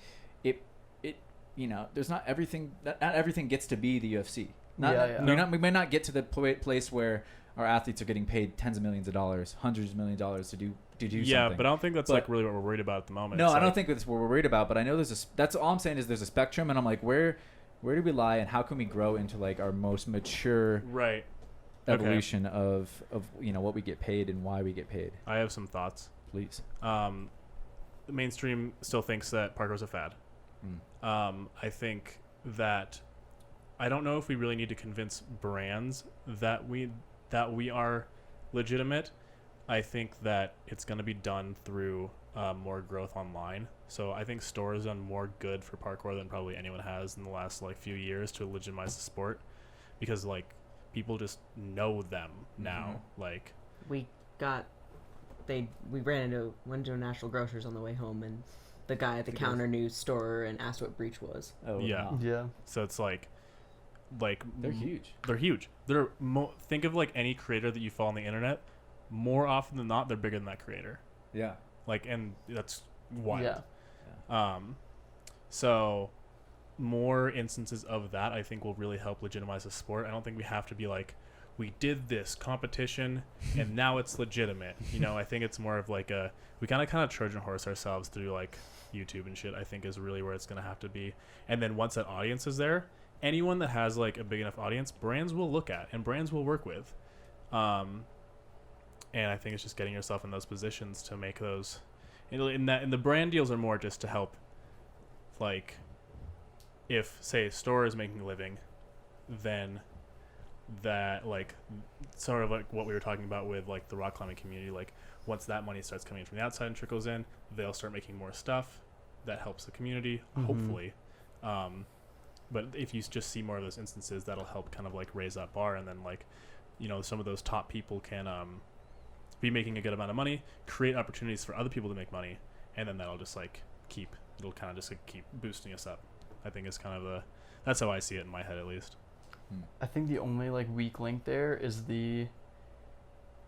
there's not everything. Not everything gets to be the UFC. We may not get to the place where our athletes are getting paid tens of millions of dollars, hundreds of millions of dollars to do yeah, something. but I don't think that's like really what we're worried about at the moment. No, It's I don't like- think that's what we're worried about. But I know that's all I'm saying is there's a spectrum, and I'm like, where do we lie, and how can we grow into like our most mature Right. evolution of what we get paid and why we get paid? I have some thoughts. Please. The mainstream still thinks that parkour's a fad. I think that I don't know if we really need to convince brands that we are legitimate. I think that it's going to be done through more growth online. So I think Store has done more good for parkour than probably anyone has in the last like few years to legitimize the sport, because like people just know them now. Like We went to National Grocers on the way home, and the guy at the counter knew Store and asked what Breach was. Oh Yeah. wow. Yeah. so it's like They're huge. They're huge. Think of like any creator that you follow on the internet. More often than not, they're bigger than that creator. Yeah. Like, and that's wild. Yeah. So more instances of that I think will really help legitimize the sport. I don't think we have to be like, we did this competition and now it's legitimate. I think it's more of like we kind of Trojan horse ourselves through like YouTube and shit, I think is really where it's going to have to be. And then once that audience is there, anyone that has like a big enough audience, brands will look at and brands will work with. And I think it's just getting yourself in those positions to make those, and the brand deals are more just to help, like, if say Store is making a living, then that like sort of like what we were talking about with like the rock climbing community, like once that money starts coming from the outside and trickles in, they'll start making more stuff that helps the community, hopefully. But if you just see more of those instances, that'll help kind of like raise that bar, and then like some of those top people can be making a good amount of money, create opportunities for other people to make money, and then that'll just like keep boosting us up. I think is kind of that's how I see it in my head, at least. I think the only like weak link there is and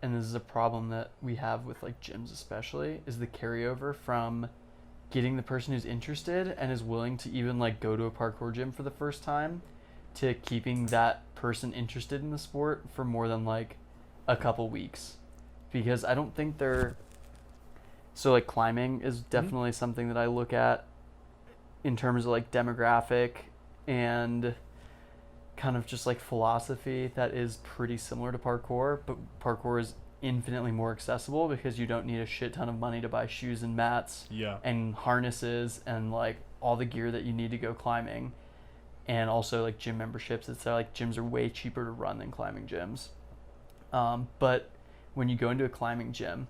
this is a problem that we have with like gyms especially, is the carryover from getting the person who's interested and is willing to even like go to a parkour gym for the first time, to keeping that person interested in the sport for more than like a couple weeks. Because I don't think so like climbing is definitely something that I look at in terms of like demographic and kind of just like philosophy that is pretty similar to parkour, but parkour is infinitely more accessible because you don't need a shit ton of money to buy shoes and mats Yeah. and harnesses and like all the gear that you need to go climbing. and also like gym memberships. It's like gyms are way cheaper to run than climbing gyms. But when you go into a climbing gym,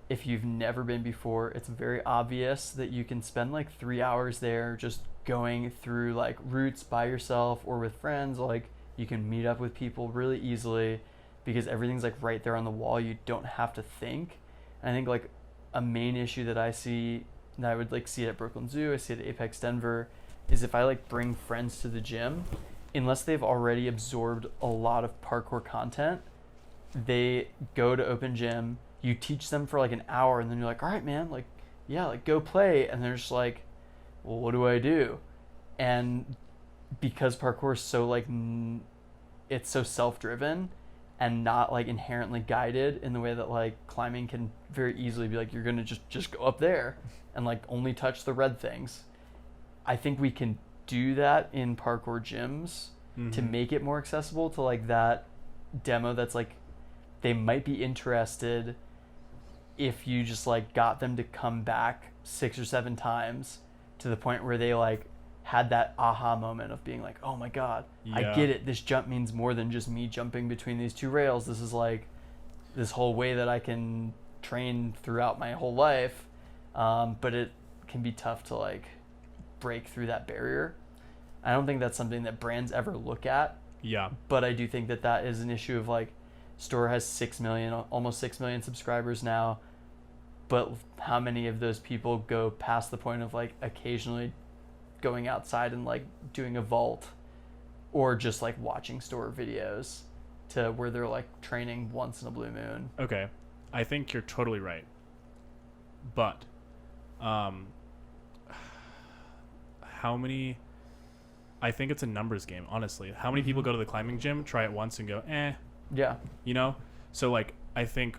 if you've never been before, it's very obvious that you can spend like 3 hours there just going through like routes by yourself or with friends. Like you can meet up with people really easily because everything's like right there on the wall. You don't have to think. And I think like a main issue that I see, that I would like see at Brooklyn Zoo, I see it at Apex Denver, is if I like bring friends to the gym, unless they've already absorbed a lot of parkour content, they go to open gym, you teach them for like an hour, and then you're like, all right, man, like, yeah, like go play. And they're just like, well, what do I do? And because parkour is so like, it's so self-driven and not like inherently guided in the way that like climbing can very easily be like, you're going to just go up there and like only touch the red things. I think we can do that in parkour gyms to make it more accessible to like that demo that's like, they might be interested if you just like got them to come back 6 or 7 times to the point where they like had that aha moment of being like, oh my God, I get it. This jump means more than just me jumping between these 2 rails. This is like this whole way that I can train throughout my whole life. But it can be tough to like break through that barrier. I don't think that's something that brands ever look at. Yeah. But I do think that that is an issue of like, store has 6 million, almost 6 million subscribers now, but how many of those people go past the point of like occasionally going outside and like doing a vault or just like watching store videos to where they're like training once in a blue moon? Okay, I think you're totally right, but how many, I think it's a numbers game, honestly. How many people go to the climbing gym, try it once and go Yeah. You know? So like I think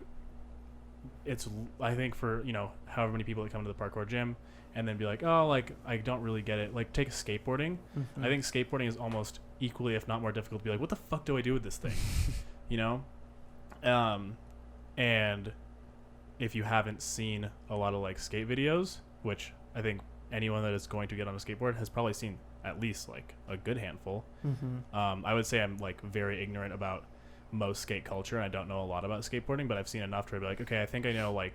for, you know, however many people that come to the parkour gym and then be like, oh, like I don't really get it. Like take skateboarding. I think skateboarding is almost equally, if not more difficult, to be like, what the fuck do I do with this thing? You know? And if you haven't seen a lot of like skate videos, which I think anyone that is going to get on a skateboard has probably seen at least like a good handful. I would say I'm like very ignorant about most skate culture and I don't know a lot about skateboarding, but I've seen enough to be like, okay, I think I know like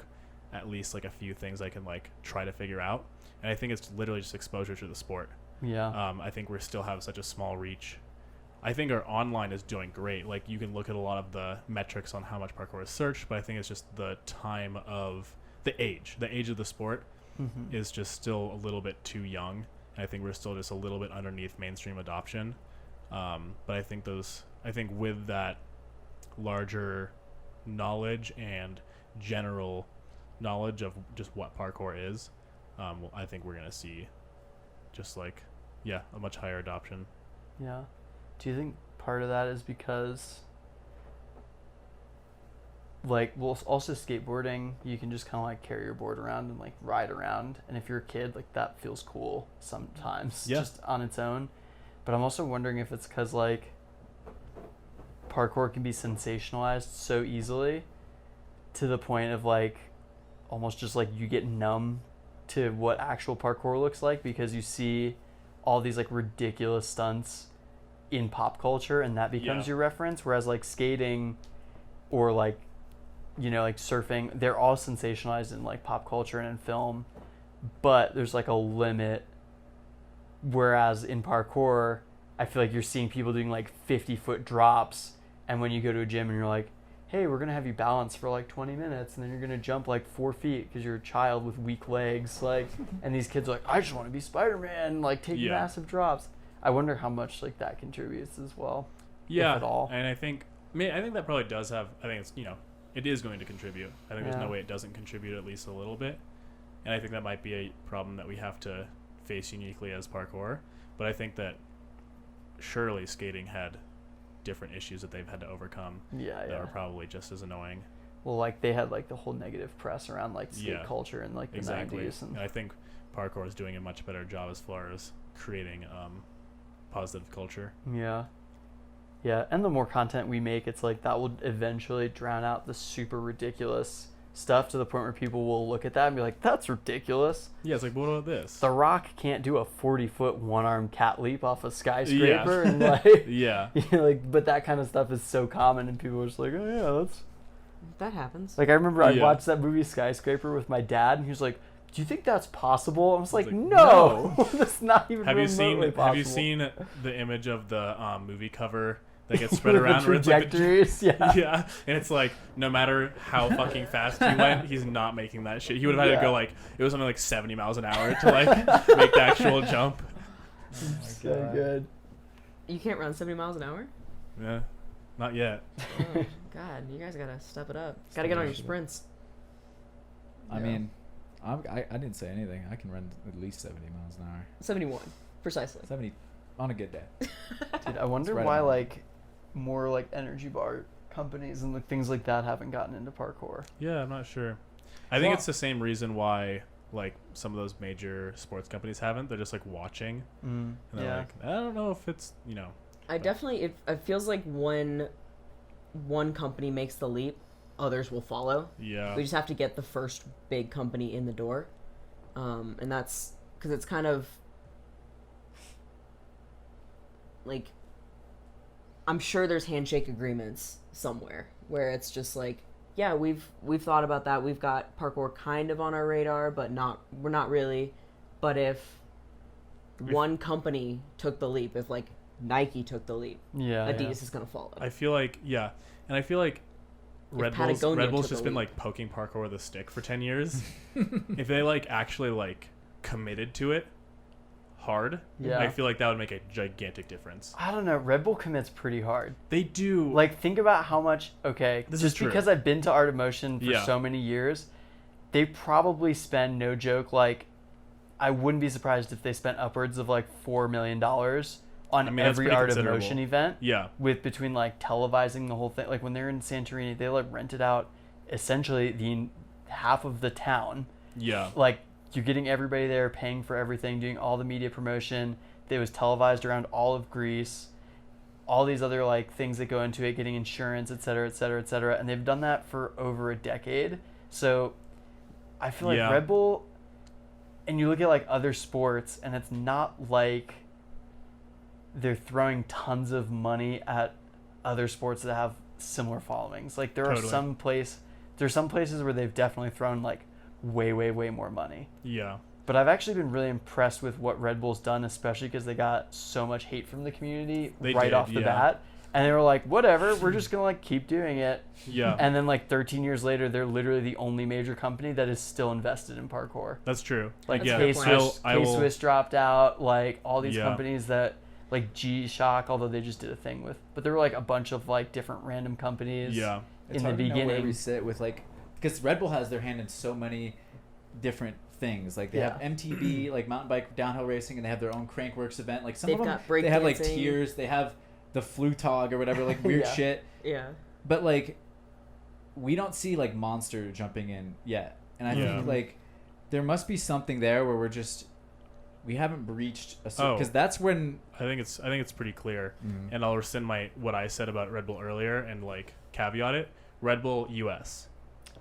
at least like a few things I can like try to figure out. And I think it's literally just exposure to the sport. I think we still have such a small reach. I think our online is doing great. Like you can look at a lot of the metrics on how much parkour is searched, but I think it's just the time of the age of the sport is just still a little bit too young. And I think we're still just a little bit underneath mainstream adoption. But I think with that larger knowledge and general knowledge of just what parkour is, I think we're going to see just like, a much higher adoption. Yeah. Do you think part of that is because like, well, also skateboarding, you can just kind of like carry your board around and like ride around, and if you're a kid, like that feels cool sometimes just on its own. But I'm also wondering if it's because like parkour can be sensationalized so easily to the point of like almost just like you get numb to what actual parkour looks like because you see all these like ridiculous stunts in pop culture and that becomes your reference, whereas like skating or like, you know, like surfing, they're all sensationalized in like pop culture and in film, but there's like a limit. Whereas in parkour, I feel like you're seeing people doing like 50-foot drops, and when you go to a gym and you're like, hey, we're gonna have you balance for like 20 minutes and then you're gonna jump like 4 feet because you're a child with weak legs, like, and these kids are like, I just want to be Spider-Man, like taking massive drops. I wonder how much like that contributes as well, if at all. And I think that probably does have, I think it's, you know, it is going to contribute. I think there's no way it doesn't contribute at least a little bit. And I think that might be a problem that we have to face uniquely as parkour. But I think that surely skating had different issues that they've had to overcome that are probably just as annoying. Well, like they had like the whole negative press around like skate culture in like the 90s. And I think parkour is doing a much better job as far as creating positive culture. Yeah, and the more content we make, it's like that will eventually drown out the super ridiculous stuff to the point where people will look at that and be like, that's ridiculous. Yeah, it's like, what about this? The Rock can't do a 40-foot one-arm cat leap off a skyscraper. And Yeah. like, but that kind of stuff is so common, and people are just like, oh yeah, that's... That happens. Like, I remember I watched that movie Skyscraper with my dad, and he was like, do you think that's possible? I was like, no. That's not even remotely possible. Have you seen the image of the movie cover that gets spread around? The trajectories, yeah. And it's like, no matter how fucking fast he went, he's not making that shit. He would have had to go like, it was something like 70 miles an hour to like make the actual jump. Oh my so good. You can't run 70 miles an hour? Yeah, not yet. Oh, God, you guys gotta step it up. Gotta get on your sprints. I mean, I didn't say anything. I can run at least 70 miles an hour. 71, precisely. 70 on a good day. Dude, I wonder why like more like energy bar companies and like things like that haven't gotten into parkour. Yeah, I'm not sure. I think it's the same reason why like some of those major sports companies haven't. They're just like watching, and they're like, I don't know if it's I definitely it feels like when one company makes the leap, others will follow. Yeah. We just have to get the first big company in the door, and that's because it's kind of like, I'm sure there's handshake agreements somewhere where it's just like, yeah, we've thought about that. We've got parkour kind of on our radar, but we're not really. But if one company took the leap, if like Nike took the leap, Adidas is gonna follow. I feel like and I feel like Red Bull's just been like poking parkour with a stick for 10 years. If they like actually like committed to it hard, I feel like that would make a gigantic difference. I don't know. Red Bull commits pretty hard. They do. Like, think about how much. Okay, this just is true. Because I've been to Art of Motion for so many years, they probably spend, no joke, like, I wouldn't be surprised if they spent upwards of like $4 million on every Art of Motion event. Yeah. With between like televising the whole thing, like when they're in Santorini, they like rented out essentially the half of the town. Yeah. Like, you're getting everybody there, paying for everything, doing all the media promotion. It was televised around all of Greece. All these other like things that go into it, getting insurance, et cetera, et cetera, et cetera. And they've done that for over a decade. So I feel like Red Bull, and you look at like other sports, and it's not like they're throwing tons of money at other sports that have similar followings. Like there are some places where they've definitely thrown like way more money. Yeah. But I've actually been really impressed with what Red Bull's done, especially because they got so much hate from the community off the bat. And they were like, whatever, we're just going to like keep doing it. Yeah. And then like 13 years later, they're literally the only major company that is still invested in parkour. That's true. Like K-Swiss dropped out, like all these companies that like G-Shock, although they just did a thing with, but there were like a bunch of like different random companies it's in hard the beginning. To know where we sit with like, because Red Bull has their hand in so many different things. Like they have MTB, like mountain bike downhill racing, and they have their own Crankworks event. Like some of them, they have like tiers. They have the Flutog or whatever, like weird shit. Yeah. But like, we don't see like Monster jumping in yet, and I think like there must be something there where we haven't reached a because that's when I think it's pretty clear. And I'll rescind what I said about Red Bull earlier and like caveat it. Red Bull US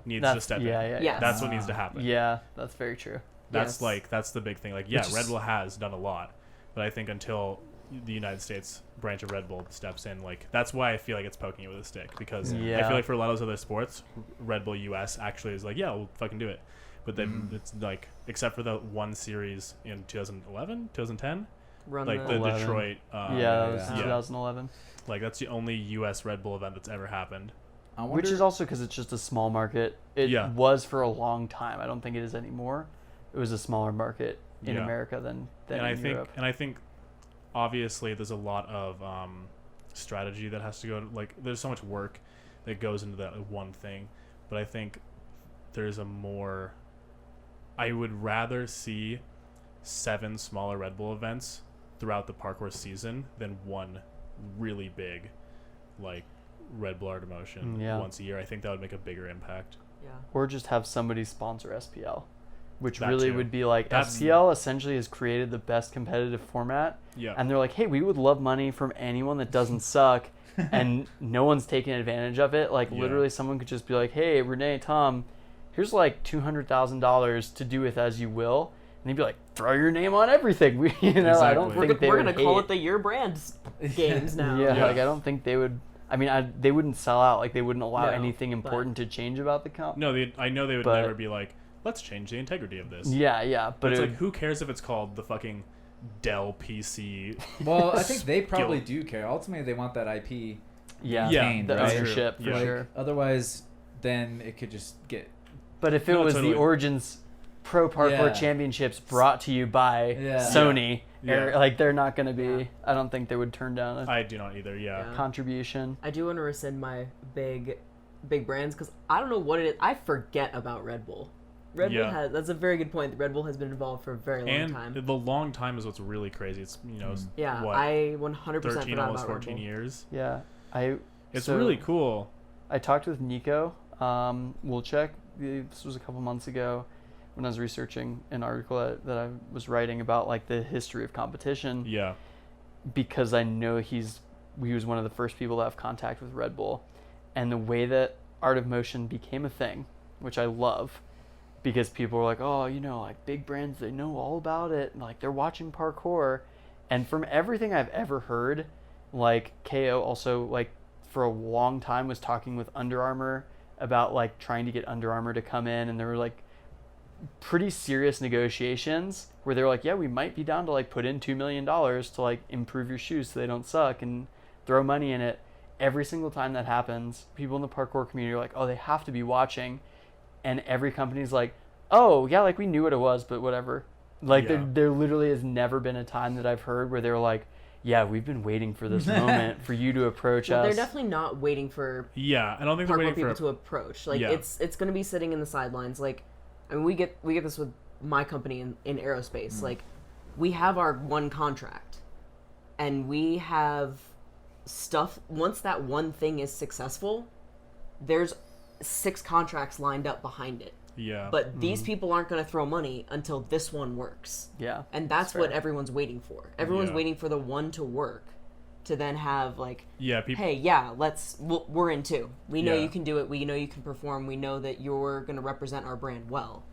needs to step in. Yeah. That's what needs to happen. Yeah, that's very true. That's that's the big thing. Like, Red Bull has done a lot, but I think until the United States branch of Red Bull steps in, like that's why I feel like it's poking it with a stick, because I feel like for a lot of those other sports, Red Bull US actually is like, we'll fucking do it. But then it's like, except for the one series in 2011, 2010, like the Detroit. That was 2011. Like that's the only US Red Bull event that's ever happened. Which is also because it's just a small market. It was for a long time. I don't think it is anymore. It was a smaller market in America than in Europe. And I think obviously there's a lot of strategy that has to go. Like there's so much work that goes into that one thing, but I think there's a more. I would rather see 7 smaller Red Bull events throughout the parkour season than one really big, like Red Bull Art of Motion once a year. I think that would make a bigger impact. Yeah. Or just have somebody sponsor SPL, which really would be like, SPL essentially has created the best competitive format. Yeah. And they're like, hey, we would love money from anyone that doesn't suck, and no one's taking advantage of it. Like literally someone could just be like, hey, Renee, Tom, here's like $200,000 to do with as you will. And they'd be like, throw your name on everything. You know, Exactly. I don't think We're going to call it the Your Brands games now. Yeah, Yeah. like I don't think they would. I mean, they wouldn't sell out. Like they wouldn't allow No, anything important to change about the company. No, I know they would But- never be like, let's change the integrity of this. Yeah, But it's it like, would- who cares if it's called the fucking Dell PC? Well, I think they probably Skill. do care. Ultimately, they want that IP. yeah, maintained, the right? ownership for Yeah. sure. Otherwise, then it could just get. But if it No, was totally. the Origins Pro Parkour Yeah. Championships brought to you by Yeah. Sony, Yeah. or, like they're not going to be. Yeah. I don't think they would turn down a I do not either. Yeah. Yeah. contribution. I do want to rescind my big brands because I don't know what it is. I forget about Red Bull. Red Yeah. Bull has, that's a very good point. Red Bull has been involved for a very long And time. the long time is what's really crazy. It's Yeah, what, I 100% 13, forgot almost about Red 14 Bull. years. Yeah, It's so really cool. I talked with Nico. We'll check. This was a couple months ago when I was researching an article that I was writing about like the history of competition. Yeah. Because I know he was one of the first people to have contact with Red Bull, and the way that Art of Motion became a thing, which I love, because people were like, oh, you know, like big brands, they know all about it, and like they're watching parkour, and from everything I've ever heard, like KO also like for a long time was talking with Under Armour about like trying to get Under Armour to come in, and there were like pretty serious negotiations where they were like, yeah, we might be down to like put in $2 million to like improve your shoes so they don't suck and throw money in it. Every single time that happens, people in the parkour community are like, oh, they have to be watching. And every company's like, oh, yeah, like we knew what it was, but whatever. Like Yeah. there literally has never been a time that I've heard where they were like, yeah, we've been waiting for this moment for you to approach Well, us. they're definitely not waiting for Yeah. I don't think they're parkour waiting people for. to approach. Like Yeah. it's going to be sitting in the sidelines. Like, I mean, we get this with my company in aerospace. Like, we have our one contract, and we have stuff. Once that one thing is successful, there's 6 contracts lined up behind it. Yeah. But these people aren't going to throw money until this one works. Yeah. And that's fair. what everyone's waiting for. Everyone's Yeah. waiting for the one to work to then have like, yeah. People. hey, yeah, we're in too. We know Yeah. you can do it. We know you can perform. We know that you're going to represent our brand well.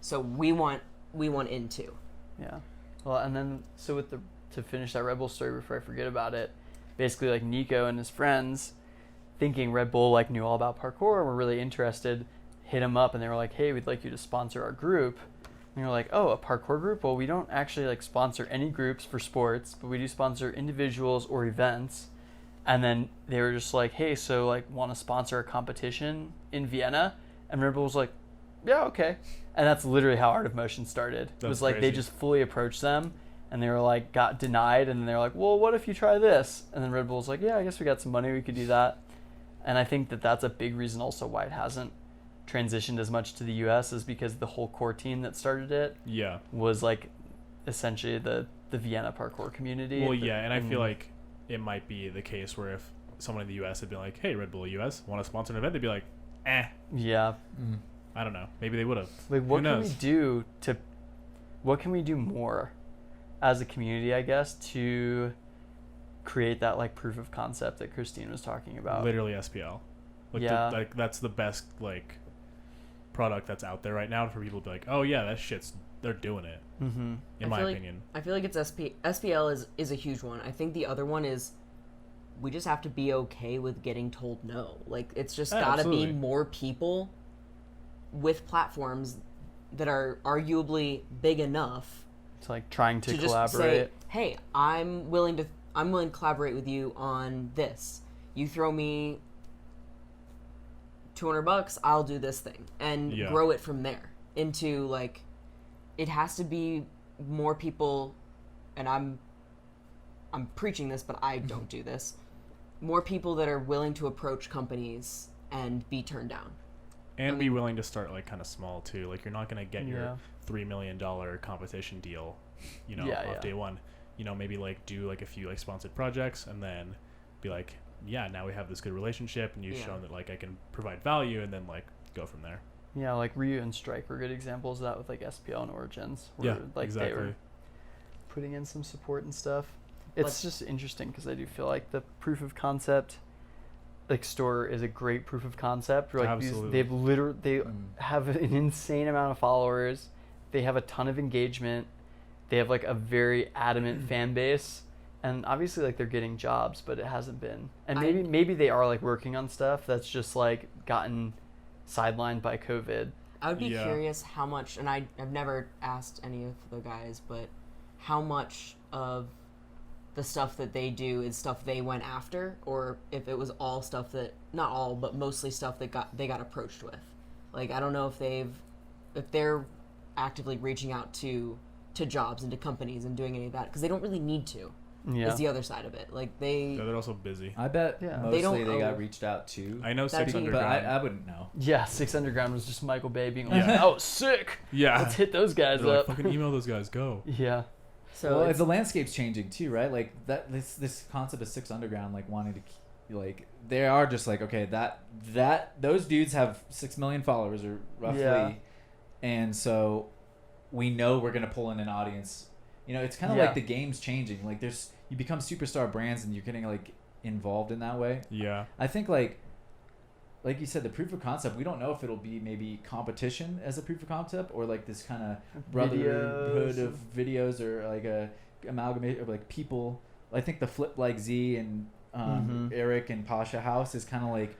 So we want in too. Yeah. Well, and then so to finish that Red Bull story before I forget about it, basically like Nico and his friends, thinking Red Bull like knew all about parkour and were really interested, hit him up and they were like, hey, we'd like you to sponsor our group. And you're like, oh, a parkour group? Well, we don't actually like sponsor any groups for sports, but we do sponsor individuals or events. And then they were just like, hey, so like want to sponsor a competition in Vienna? And Red Bull was like, yeah, okay. And that's literally how Art of Motion started. It was That's like they crazy. just fully approached them and they were like, got denied. And then they were like, well, what if you try this? And then Red Bull was like, yeah, I guess we got some money. We could do that. And I think that that's a big reason also why it hasn't transitioned as much to the US is because the whole core team that started it Yeah. was like essentially the Vienna parkour community. Well, yeah, and I feel like it might be the case where if someone in the U.S. had been like, "Hey, Red Bull US, want to sponsor an event?" They'd be like, yeah. I don't know. Maybe they would have. Like, what Who can we knows? do what can we do more as a community, I guess, to create that like proof of concept that Kristine was talking about? Literally SPL. Like, Yeah. like that's the best like product that's out there right now for people to be like, "Oh yeah, that shit's they're doing it." Mm-hmm. In my opinion. I feel like it's SPL is a huge one. I think the other one is we just have to be okay with getting told no. Like it's just Yeah, got to be absolutely. more people with platforms that are arguably big enough It's like trying to to just collaborate. say, "Hey, I'm willing to collaborate with you on this. You throw me $200, I'll do this thing," and Yeah. grow it from there into like it has to be more people. And I'm preaching this, but I don't do this. More people that are willing to approach companies and be turned down. And be willing to start like kind of small too. Like you're not gonna get Yeah. your $3 million competition deal, Yeah, off yeah. day one. Maybe like do like a few like sponsored projects and then be like, yeah, now we have this good relationship and you've Yeah. shown that like I can provide value and then like go from there. Yeah, like Ryu and Strike were good examples of that with like SPL and Origins. Where, Yeah, like exactly. they were putting in some support and stuff. It's just interesting because I do feel like the proof of concept like store is a great proof of concept. Like Absolutely. they have an insane amount of followers. They have a ton of engagement. They have like a very adamant fan base, and obviously like they're getting jobs, but it hasn't been. And maybe they are like working on stuff that's just like gotten sidelined by COVID. I would be curious how much, and I've never asked any of the guys, but how much of the stuff that they do is stuff they went after, or if it was all stuff that, not all, but mostly stuff that they got approached with. Like, I don't know if they're actively reaching out to jobs and to companies and doing any of that, because they don't really need to. Yeah. Is the other side of it. Like, they're also busy. I bet mostly they got reached out to. I know Six but Underground. I wouldn't know. Yeah, 6 Underground was just Michael Bay being like, "Oh, sick! Yeah, Let's hit those guys they're up." Like, fucking email those guys. Go. Yeah. So well, the landscape's changing too, right? Like that. This concept of 6 Underground, like wanting to, like they are just like, okay, that those dudes have 6 million followers or roughly, and so we know we're gonna pull in an audience. You know, it's kind of like the game's changing. Like you become superstar brands and you're getting like involved in that way. Yeah. I think like you said, the proof of concept, we don't know if it'll be maybe competition as a proof of concept or like this kind of brotherhood of videos or like a amalgamation of like people. I think the Flip Like Z and Eric and Pasha House is kind of like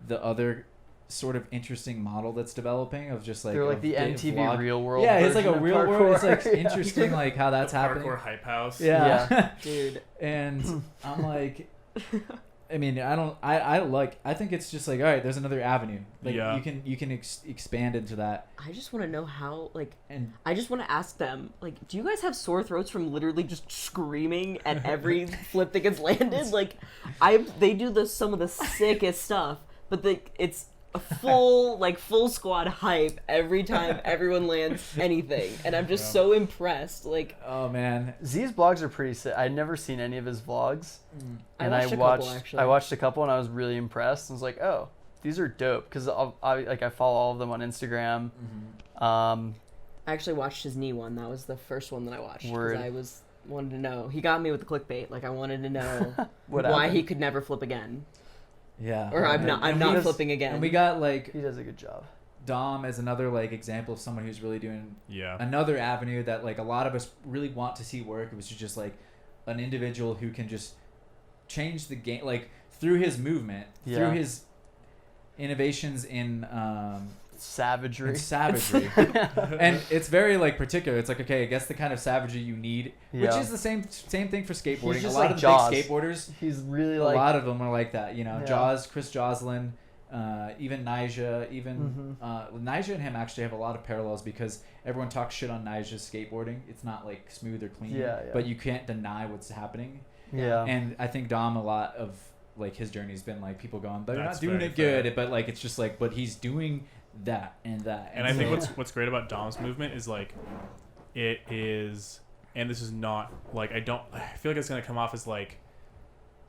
the other sort of interesting model that's developing of just like they're like the MTV vlog. Real World. Yeah, it's like a real Parkour. world. It's like interesting, like how that's the happening. Parkour hype house. Yeah, dude. And I'm like, I mean, I think it's just like, all right, there's another avenue. Like you can expand into that. I just want to know how, like, and I just want to ask them, like, do you guys have sore throats from literally just screaming at every flip that gets landed? Like, they do some of the sickest stuff, but it's a full squad hype every time everyone lands anything, and I'm just so impressed. Like, oh man, Z's vlogs are pretty sick. I'd never seen any of his vlogs, and I watched a couple, and I was really impressed. I was like, oh, these are dope, because I follow all of them on Instagram. I actually watched his knee one. That was the first one that I watched because I wanted to know. He got me with the clickbait. Like, I wanted to know why he could never flip again. Yeah. Or I'm not flipping again. And we got like he does a good job. Dom as another like example of someone who's really doing another avenue that like a lot of us really want to see work. It was just like an individual who can just change the game, like through his movement, through his innovations in savagery. And it's very like particular. It's like, okay, I guess the kind of savagery you need, which is the same thing for skateboarding. A lot of the big skateboarders, he's really a lot of them are like that. You know, Jaws, Chris Joslin, even Nyjah, Nyjah and him actually have a lot of parallels because everyone talks shit on Nyjah's skateboarding. It's not like smooth or clean, but you can't deny what's happening. Yeah. And I think Dom, a lot of like his journey's been like people going, they're not doing it good, but like it's just like, but he's doing that and that. And I think what's great about Dom's movement is like it is, and this is not like I feel like it's gonna come off as like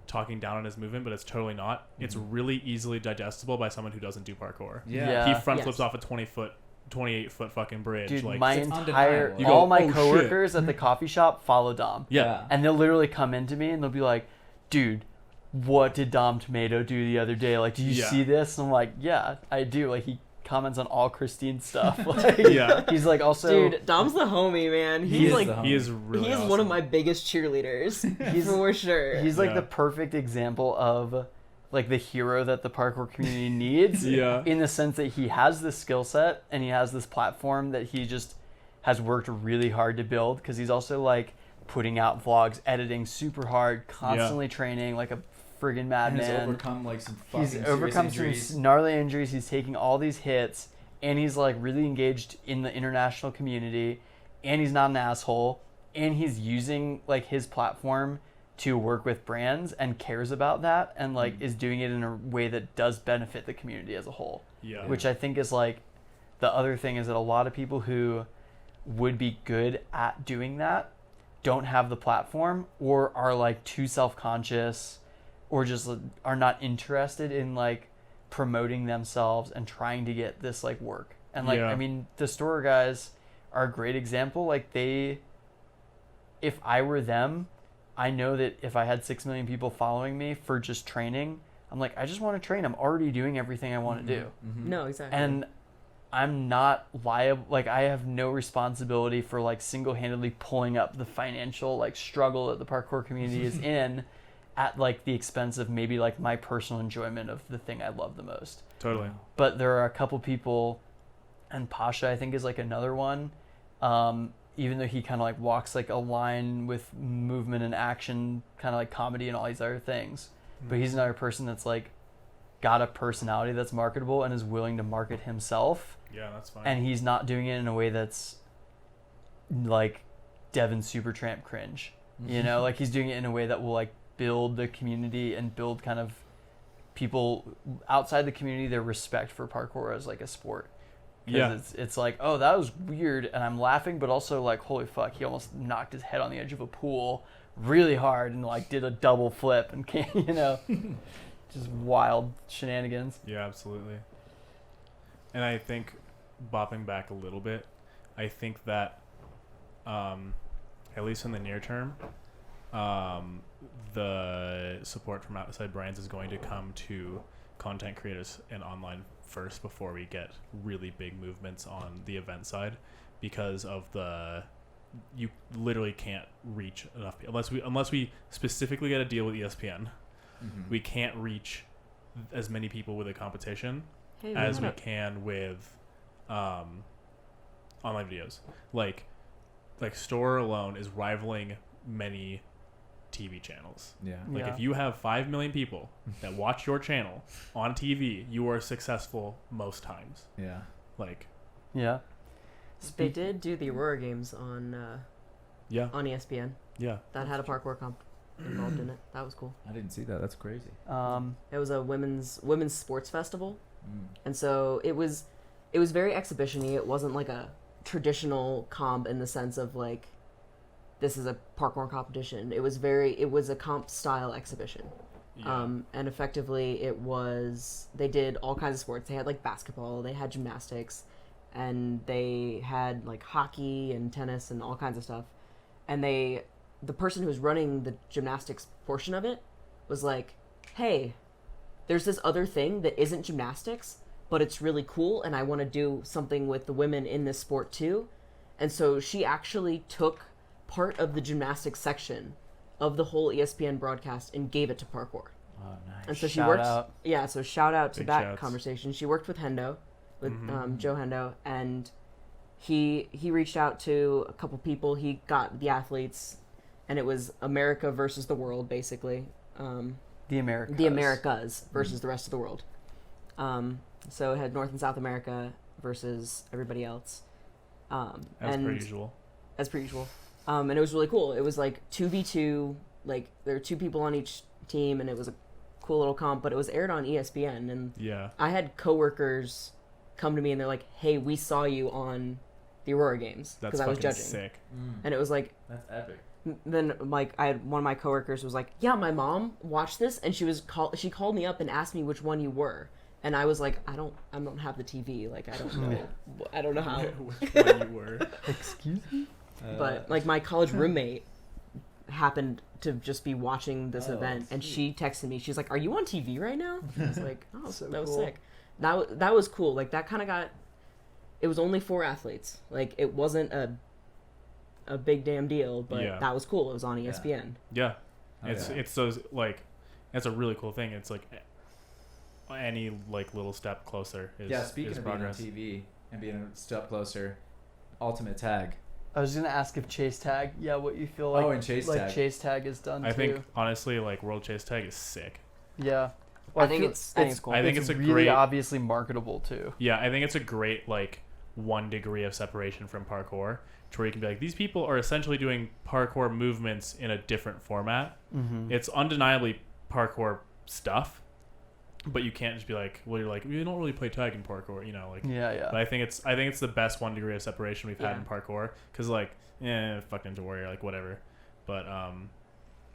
talking down on his movement, but it's totally not. It's really easily digestible by someone who doesn't do parkour. Yeah. He front flips off a 28-foot fucking bridge. Dude, like, all my coworkers at the coffee shop follow Dom. Yeah. And they'll literally come into me and they'll be like, dude, what did Dom Tomato do the other day? Like, do you see this? And I'm like, yeah, I do. Like, he comments on all Christine stuff. Like, he's like also, dude, Dom's the homie, man. He is really awesome. One of my biggest cheerleaders. He's for sure. He's like the perfect example of like the hero that the parkour community needs. In the sense that he has this skill set and he has this platform that he just has worked really hard to build, because he's also like putting out vlogs, editing super hard, constantly training like a friggin' madman. He's overcome like some fucking He's overcome some gnarly injuries. He's taking all these hits, and he's like really engaged in the international community, and he's not an asshole, and he's using like his platform to work with brands and cares about that, and like is doing it in a way that does benefit the community as a whole. Which I think is like the other thing, is that a lot of people who would be good at doing that don't have the platform, or are like too self-conscious, or just are not interested in like promoting themselves and trying to get this like work. And like, I mean, the store guys are a great example. Like if I were them, I know that if I had 6 million people following me for just training, I'm like, I just want to train. I'm already doing everything I want to do. Mm-hmm. No, exactly. And I'm not liable. Like, I have no responsibility for like single-handedly pulling up the financial like struggle that the parkour community is in at like the expense of maybe like my personal enjoyment of the thing I love the most. Totally. But there are a couple people, and Pasha I think is like another one. Even though he kind of like walks like a line with movement and action, kind of like comedy and all these other things, but he's another person that's like got a personality that's marketable and is willing to market himself. Yeah, that's fine. And he's not doing it in a way that's like Devin Supertramp cringe. You know, like he's doing it in a way that will like build the community and build kind of people outside the community their respect for parkour as like a sport. Yeah. It's like, oh, that was weird, and I'm laughing, but also like, holy fuck, he almost knocked his head on the edge of a pool really hard and like did a double flip and can't, you know, just wild shenanigans. Yeah, absolutely. And I think, bopping back a little bit, I think that, at least in the near term, the support from outside brands is going to come to content creators and online first before we get really big movements on the event side, because of you literally can't reach enough people unless we specifically get a deal with ESPN. We can't reach as many people with a competition as we can with online videos. Like Store alone is rivaling many TV channels. Yeah. If you have 5 million people that watch your channel on TV, you are successful most times. Yeah. Yeah. They did do the Aurora games on on ESPN. Yeah. That had a parkour comp involved in it. That was cool. I didn't see that. That's crazy. It was a women's sports festival, and so it was very exhibition-y. It wasn't like a traditional comp in the sense of like, this is a parkour competition. It was a comp style exhibition. Yeah. And effectively they did all kinds of sports. They had like basketball, they had gymnastics, and they had like hockey and tennis and all kinds of stuff. And the person who was running the gymnastics portion of it was like, hey, there's this other thing that isn't gymnastics, but it's really cool, and I want to do something with the women in this sport too. And so she actually took part of the gymnastics section of the whole ESPN broadcast and gave it to parkour. Oh, nice. And so she Shout worked. out. Yeah, so shout out to Big that shouts. conversation. She worked with Hendo, with Joe Hendo, and he reached out to a couple people. He got the athletes, and it was America versus the world, basically. The Americas. The Americas versus the rest of the world. So it had North and South America versus everybody else. As per usual. As per usual. And it was really cool. It was like 2v2, like there were 2 people on each team, and it was a cool little comp, but it was aired on ESPN. And Yeah. I had coworkers come to me and they're like, hey, we saw you on the Aurora games That's because I was fucking judging. sick. And it was like, That's epic. then like I had one of my coworkers was like, yeah, my mom watched this, and she called me up and asked me which one you were. And I was like, I don't have the TV. Like, I don't know how. Which one you were. Excuse me? But like my college roommate happened to just be watching this Oh, event, and she texted me. She's like, "Are you on TV right now?" I was like, "Oh, So that was cool. sick." That was cool. Like that kind of got. It was only 4 athletes. Like it wasn't a big damn deal, but Yeah. that was cool. It was on ESPN. Yeah. Oh, It's yeah. it's those like, that's a really cool thing. It's like any like little step closer is Speaking is of progress. being on TV and being a step closer, Ultimate Tag. I was gonna ask if Chase Tag, what you feel like. And Chase like Tag. Chase Tag is done I too. think honestly, like World Chase Tag is sick. Yeah. I think it's cool. I think it's a really great- obviously marketable too. Yeah, I think it's a great like 1 degree of separation from parkour, to where you can be like, these people are essentially doing parkour movements in a different format. Mm-hmm. It's undeniably parkour stuff, but you can't just be like, well, you're like, we don't really play tag in parkour, you know, like. Yeah. But I think it's the best 1 degree of separation we've had Yeah. in parkour, because like, fuck Ninja Warrior, like whatever. But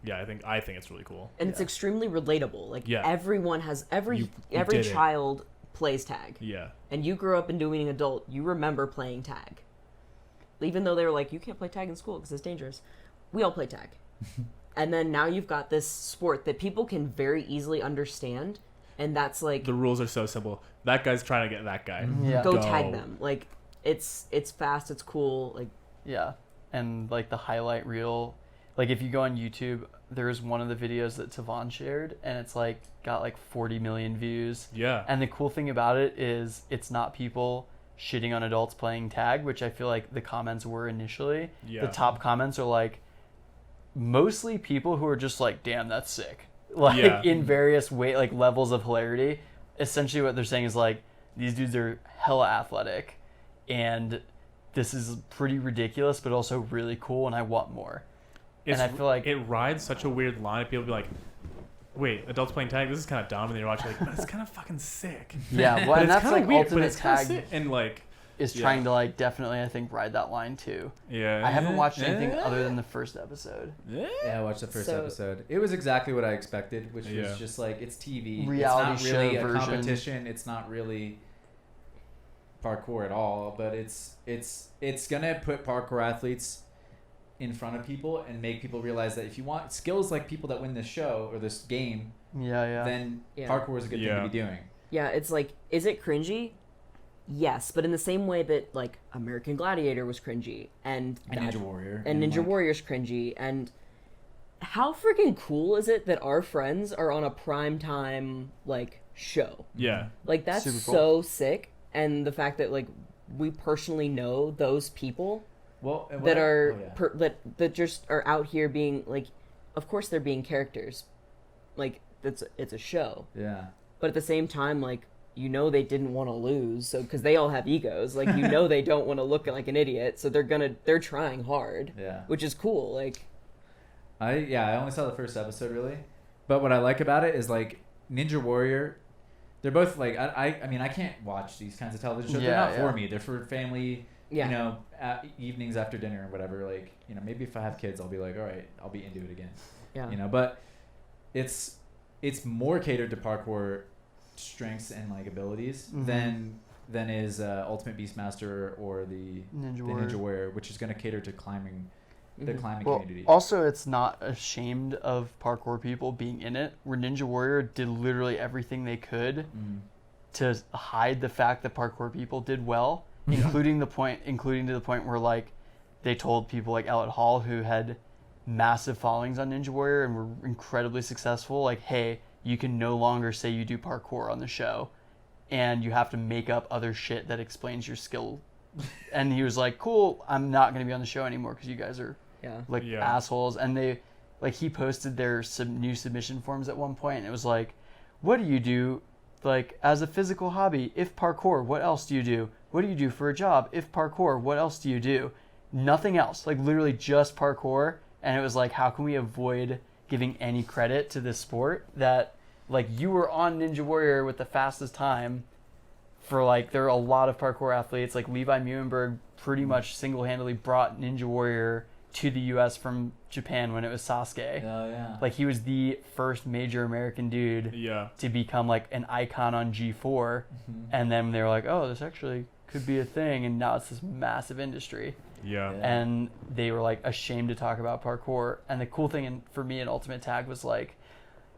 yeah, I think it's really cool. And it's extremely relatable. Like Yeah. everyone has every You did it. child plays tag. Yeah. And you grew up into being an adult, you remember playing tag. Even though they were like, you can't play tag in school because it's dangerous. We all play tag. And then now you've got this sport that people can very easily understand, and that's like The rules are so simple. That guy's trying to get that guy. Yeah. go tag them. Like it's fast, it's cool. Like Yeah. And like the highlight reel, like if you go on YouTube, there's one of the videos that Tavon shared, and it's like got like 40 million views. Yeah. And the cool thing about it is it's not people shitting on adults playing tag, which I feel like the comments were initially. Yeah. The top comments are like mostly people who are just like, damn, that's sick. Like Yeah. in various like levels of hilarity. Essentially what they're saying is like, these dudes are hella athletic and this is pretty ridiculous but also really cool and I want more. And I feel like it rides such a weird line. People be like, wait, adults playing tag, this is kind of dumb. And then you're watching like, but it's kind of fucking sick. yeah, well, But and it's that's kinda like weird, but ultimate it's kinda tag sick. And like, is yeah. trying to like definitely I think ride that line too. yeah. I haven't watched anything other than the first episode. Yeah, I watched the first So- episode. It was exactly what I expected, which Yeah. was just like it's TV. Reality it's not really show a version. competition. It's not really parkour at all. But it's gonna put parkour athletes in front of people and make people realize that if you want skills like people that win this show or this game, Yeah. then Yeah. parkour is a good Yeah. thing to be doing. yeah, it's like, is it cringy? Yes, but in the same way that like American Gladiator was cringy and And Ninja Warrior. and Ninja like, Warrior's cringy, and how freaking cool is it that our friends are on a primetime like show? Yeah. Like that's Super so cool. sick, and the fact that like we personally know those people Well, and that what I- are oh, yeah. that just are out here being like, of course they're being characters, like it's a show, Yeah. but at the same time like you know they didn't want to lose, so because they all have egos, like you know they don't want to look like an idiot, so they're trying hard, Yeah. which is cool. Like I only saw the first episode really, but what I like about it is like Ninja Warrior. They're both like I mean I can't watch these kinds of television shows. Yeah, they're not yeah. for me. They're for family. Yeah. You know, evenings after dinner or whatever. Like you know, maybe if I have kids, I'll be like, all right, I'll be into it again. yeah, You know, but it's more catered to parkour strengths and like abilities Mhm. than is Ultimate Beastmaster or the Ninja Warrior, which is going to cater to climbing. The Mhm. climbing Well, community. also it's not ashamed of parkour people being in it. Where Ninja Warrior did literally everything they could Mm. to hide the fact that parkour people did well, including to the point where like they told people like Ellett Hall who had massive followings on Ninja Warrior and were incredibly successful, like, hey, you can no longer say you do parkour on the show and you have to make up other shit that explains your skill. And he was like, cool, I'm not going to be on the show anymore because you guys are yeah. like Yeah. assholes. And they like he posted their new submission forms at one point and it was like, what do you do like as a physical hobby? If parkour, what else do you do? What do you do for a job? If parkour, what else do you do? Nothing else, like literally just parkour. And it was like, how can we avoid giving any credit to this sport that like you were on Ninja Warrior with the fastest time for like, there are a lot of parkour athletes like Levi Muhlenberg pretty much single-handedly brought Ninja Warrior to the US from Japan when it was Sasuke. Oh yeah. Like he was the first major American dude Yeah. to become like an icon on G4. Mhm. And then they were like, oh, this actually could be a thing. And now it's this massive industry. Yeah. Yeah. And they were like ashamed to talk about parkour. And the cool thing for me in Ultimate Tag was like,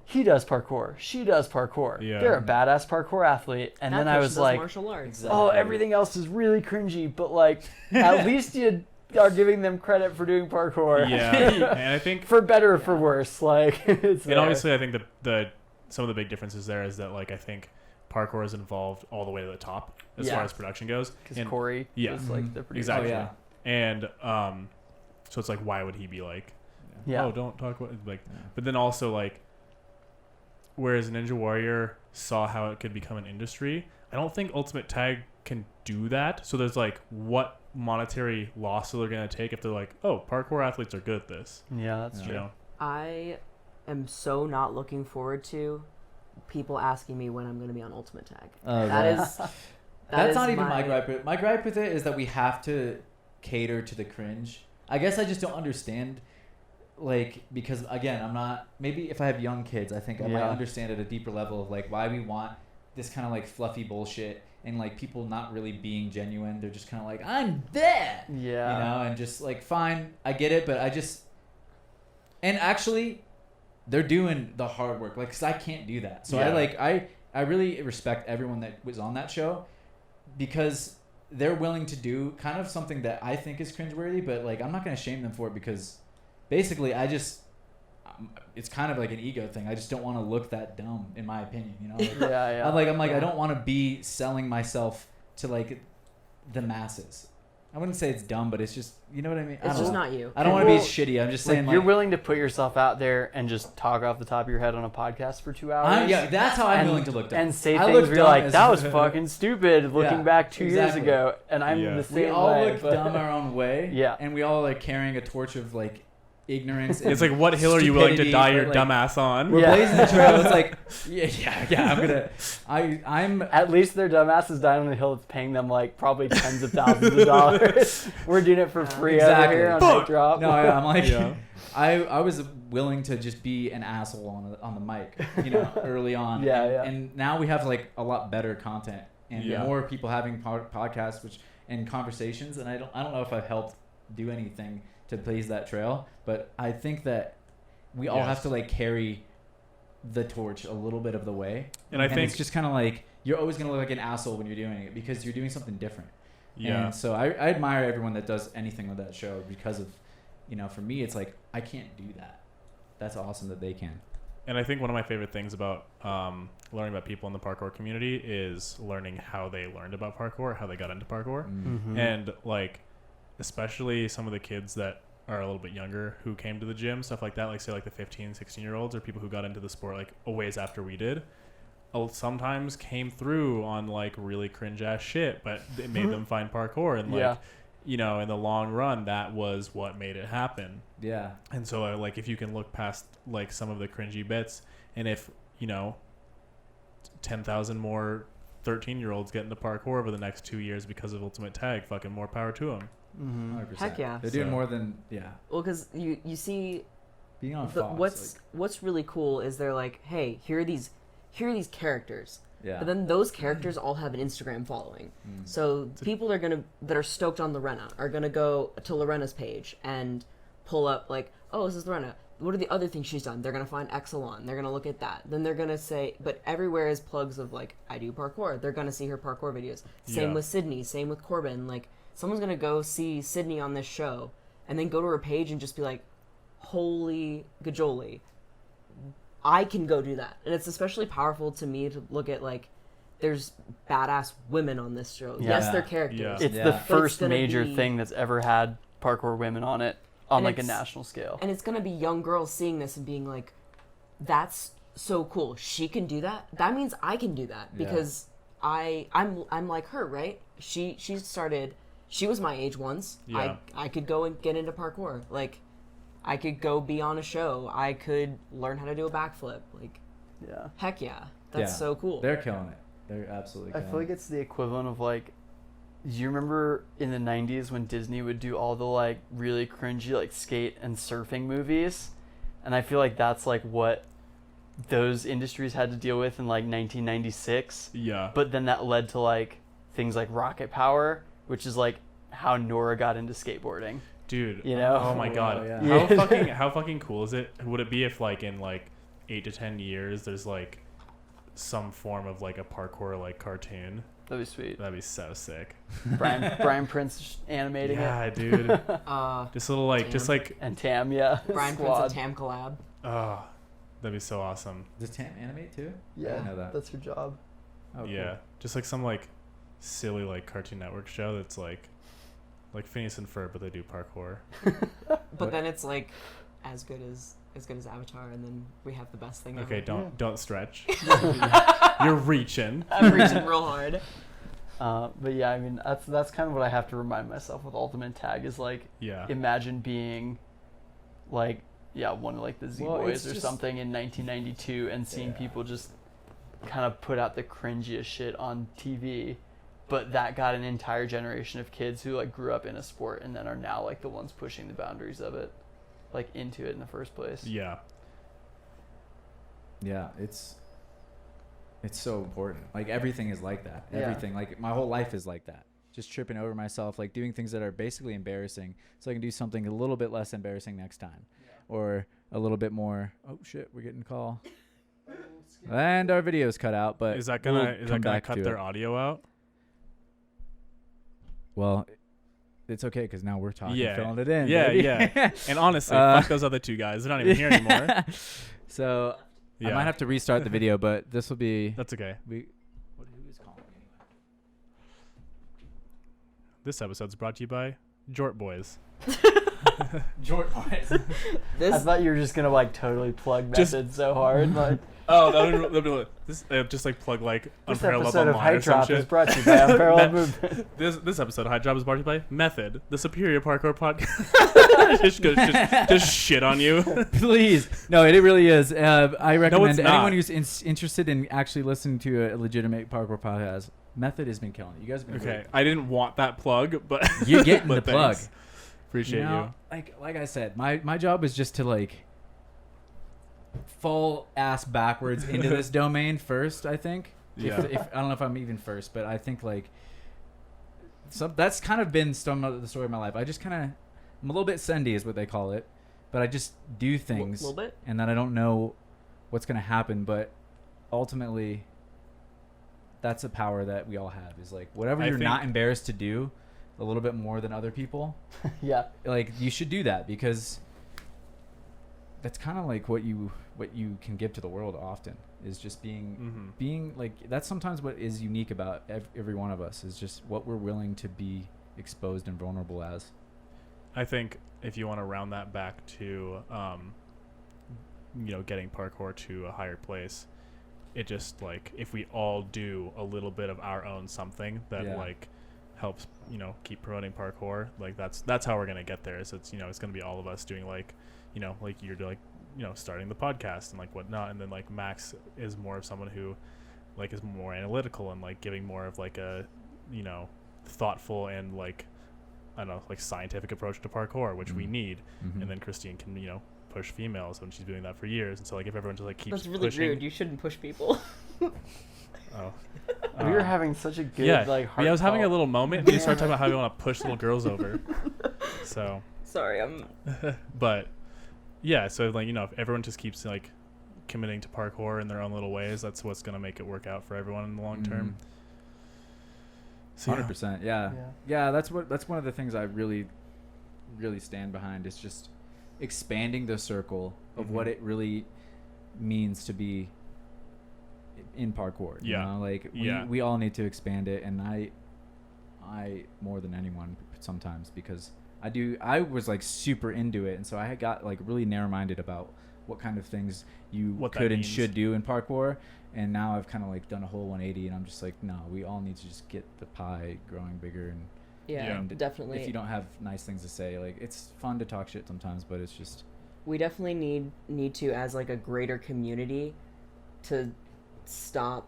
he does parkour, she does parkour. Yeah. They're a badass parkour athlete. And That then I person was does like, martial arts. Exactly. oh, everything else is really cringy, but like at least you are giving them credit for doing parkour. Yeah. And I think, For better or for worse, like it's and there. obviously I think the some of the big differences there is that like I think parkour is involved all the way to the top as Yeah. far as production goes. because And- Corey yeah. was like the producer. Exactly. Oh, yeah. And so it's like, why would he be like, Yeah. oh, don't talk about like, Yeah. but then also like, whereas Ninja Warrior saw how it could become an industry, I don't think Ultimate Tag can do that. So there's like, what monetary loss are they going to take if they're like, oh, parkour athletes are good at this, Yeah, that's Yeah. you true. know? I am so not looking forward to people asking me when I'm going to be on Ultimate Tag. Oh, That yeah. is That's not even my gripe. My gripe with it is that we have to cater to the cringe. I guess I just don't understand, like, because again, I'm not. Maybe if I have young kids, I think I might Yeah. understand at a deeper level of like why we want this kind of like fluffy bullshit and like people not really being genuine. They're just kind of like, I'm that, Yeah. you know, and just like fine, I get it, but I just. And actually, they're doing the hard work. Like, 'cause I can't do that. So Yeah. I really respect everyone that was on that show because they're willing to do kind of something that I think is cringeworthy, but like I'm not gonna shame them for it because basically it's kind of like an ego thing. I just don't want to look that dumb, in my opinion. You know? Like, Yeah. I'm like I don't want to be selling myself to like the masses. I wouldn't say it's dumb, but it's just, you know what I mean? It's just not you. I don't want to be shitty. I'm just saying, you're willing to put yourself out there and just talk off the top of your head on a podcast for 2 hours. yeah, that's how I'm willing to look dumb. And say I things look where you're dumb like, as- that was fucking stupid looking back 2 years exactly. ago. And I'm Yeah. the same We all way. look dumb our own way. Yeah. And we all like carrying a torch of like ignorance. It's and like, what hill are you willing to stupidity, die your but, dumb like, ass on? We're Yeah. blazing the trail. It's like, I'm At least their dumbasses died on the hill that's paying them like probably tens of thousands of dollars. We're doing it for free over Exactly. here on Fuck. Hate Drop. No, I'm like, Yeah. I was willing to just be an asshole on the mic, you know, early on. Yeah. And now we have like a lot better content and Yeah. more people having podcasts, and conversations. And I don't know if I've helped do anything to blaze that trail, but I think that we all have to like carry the torch a little bit of the way. And I think it's just kind of like you're always gonna look like an asshole when you're doing it because you're doing something different. Yeah. And so I admire everyone that does anything with that show because of, you know, for me, it's like, I can't do that. That's awesome that they can. And I think one of my favorite things about learning about people in the parkour community is learning how they learned about parkour, how they got into parkour. Mm-hmm. And like, especially some of the kids that are a little bit younger who came to the gym, stuff like that, like say like the 15, 16-year-olds or people who got into the sport like a ways after we did, sometimes came through on like really cringe ass shit, but it made them find parkour. And like, you know, in the long run, that was what made it happen. Yeah. And so like, if you can look past like some of the cringy bits, and if, you know, 10,000 more 13-year-olds get into parkour over the next 2 years because of Ultimate Tag, fucking more power to them. 100%. Heck yeah. They're doing So- more than, Well, because you see, being on Fox. what's really cool is they're like, hey, here are these characters. Yeah. But then those characters all have an Instagram following. So people that are stoked on Lorena are gonna go to Lorena's page and pull up like, oh, this is Lorena. What are the other things she's done? They're gonna find Exelon. They're gonna look at that. Then they're gonna say, but everywhere is plugs of like, I do parkour. They're gonna see her parkour videos. Same Yeah. with Sydney. Same with Corbin. Like, someone's gonna go see Sydney on this show and then go to her page and just be like, holy gajoli, I can go do that. And it's especially powerful to me to look at like, there's badass women on this show. Yeah. Yes, they're characters. Yeah. It's Yeah. the But it's first gonna major be- thing that's ever had parkour women on it on And like a it's- national scale. And it's gonna be young girls seeing this and being like, that's so cool. She can do that. That means I can do that because I'm like her, right? She started. She was my age once. Yeah. I could go and get into parkour. Like, I could go be on a show. I could learn how to do a backflip. Like, Yeah. heck yeah, that's so cool. They're killing it. They're absolutely I killing feel like it's the equivalent of like, do you remember in the 90s when Disney would do all the like really cringy like skate and surfing movies? And I feel like that's like what those industries had to deal with in like 1996. Yeah. But then that led to like things like Rocket Power, which is like how Nora got into skateboarding. Dude, You know? oh my god, yeah. how fucking cool is it? Would it be if like in like 8 to 10 years there's like some form of like a parkour like cartoon? That'd be sweet. That'd be so sick. Brian Prince animating it. Yeah, dude. Just little like, just Tam. like, And Tam, yeah. Brian Prince Squad. and Tam collab. oh, that'd be so awesome. Does Tam animate too? I Yeah, didn't know that. that's her job. Oh, Yeah, cool. just like some like silly like Cartoon Network show that's like Phineas and Ferb, but they do parkour. But then it's like as good as Avatar, and then we have the best thing Okay, ever. don't stretch. You're reaching. I'm reaching real hard. But yeah, I mean that's kind of what I have to remind myself with Ultimate Tag is like, Yeah. imagine being like, yeah, one of like the Z Boys it's or just- something in 1992 and seeing Yeah. people just kind of put out the cringiest shit on TV. But that got an entire generation of kids who like grew up in a sport and then are now like the ones pushing the boundaries of it, like into it in the first place. Yeah. Yeah, it's so important. Like everything is like that. Yeah. Everything. Like my whole life is like that. Just tripping over myself, like doing things that are basically embarrassing so I can do something a little bit less embarrassing next time. Or a little bit more. Oh shit, we're getting a call. And our video's cut out, but Is that gonna we'll cut their audio out? Well, it's okay because now we're talking, Yeah. filling it in. Yeah, baby. yeah. And honestly, fuck those other two guys. They're not even here anymore. So Yeah. I might have to restart the video, but this will be. That's okay. Who is calling me? This episode's brought to you by Jort Boys. Jort Boys. I thought you were just gonna like totally plug Method so hard. Like Oh, that would this just like plug like this Unparalleled episode of Online High or some Drop shit. is brought to you by Unparalleled Movement. This episode of High Drop is brought to you by Method, the superior parkour podcast. just shit on you. Please. No, it really is. I recommend it's not. anyone who's interested in actually listening to a legitimate parkour podcast. Method has been killing it. You guys have been Okay, great. I didn't want that plug, but You're getting but the plug. thanks. Appreciate you. Like I said, my job is just to like fall ass backwards into this domain first. I think. Yeah. If I don't know if I'm even first, but I think like that's kind of been some of the story of my life. I just kind of I'm a little bit sendy is what they call it, but I just do things A little bit. and then I don't know what's gonna happen, but ultimately that's a power that we all have is like whatever I you're think- not embarrassed to do a little bit more than other people, Yeah. like you should do that because that's kind of like what you can give to the world often is just being like that's sometimes what is unique about every one of us is just what we're willing to be exposed and vulnerable as. I think if you want to round that back to getting parkour to a higher place, it just like if we all do a little bit of our own something that like helps keep promoting parkour, like that's how we're gonna get there. So it's gonna be all of us doing like like you're like starting the podcast and like whatnot, and then like Max is more of someone who like is more analytical and like giving more of like a thoughtful and like I don't know like scientific approach to parkour, which we need. And then Kristine can push females when she's doing that for years, and so like if everyone just like keeps That's really pushing, rude. You shouldn't push people. We were having such a good like heart I was having a call. little moment and you start talking about how you want to push little girls over. So Sorry, I'm. but yeah, so like if everyone just keeps like committing to parkour in their own little ways, that's what's gonna make it work out for everyone in the long term. So 100%. Yeah. That's one of the things I really stand behind is just expanding the circle of what it really means to be in parkour. You know? Like we all need to expand it, and I more than anyone sometimes because I was like super into it, and so I got like really narrow-minded about what kind of things you could and should do in parkour, and now I've kind of like done a whole 180, and I'm just like, no, we all need to just get the pie growing bigger, and and definitely. if you don't have nice things to say, like it's fun to talk shit sometimes, but it's just We definitely need to, as like a greater community, to stop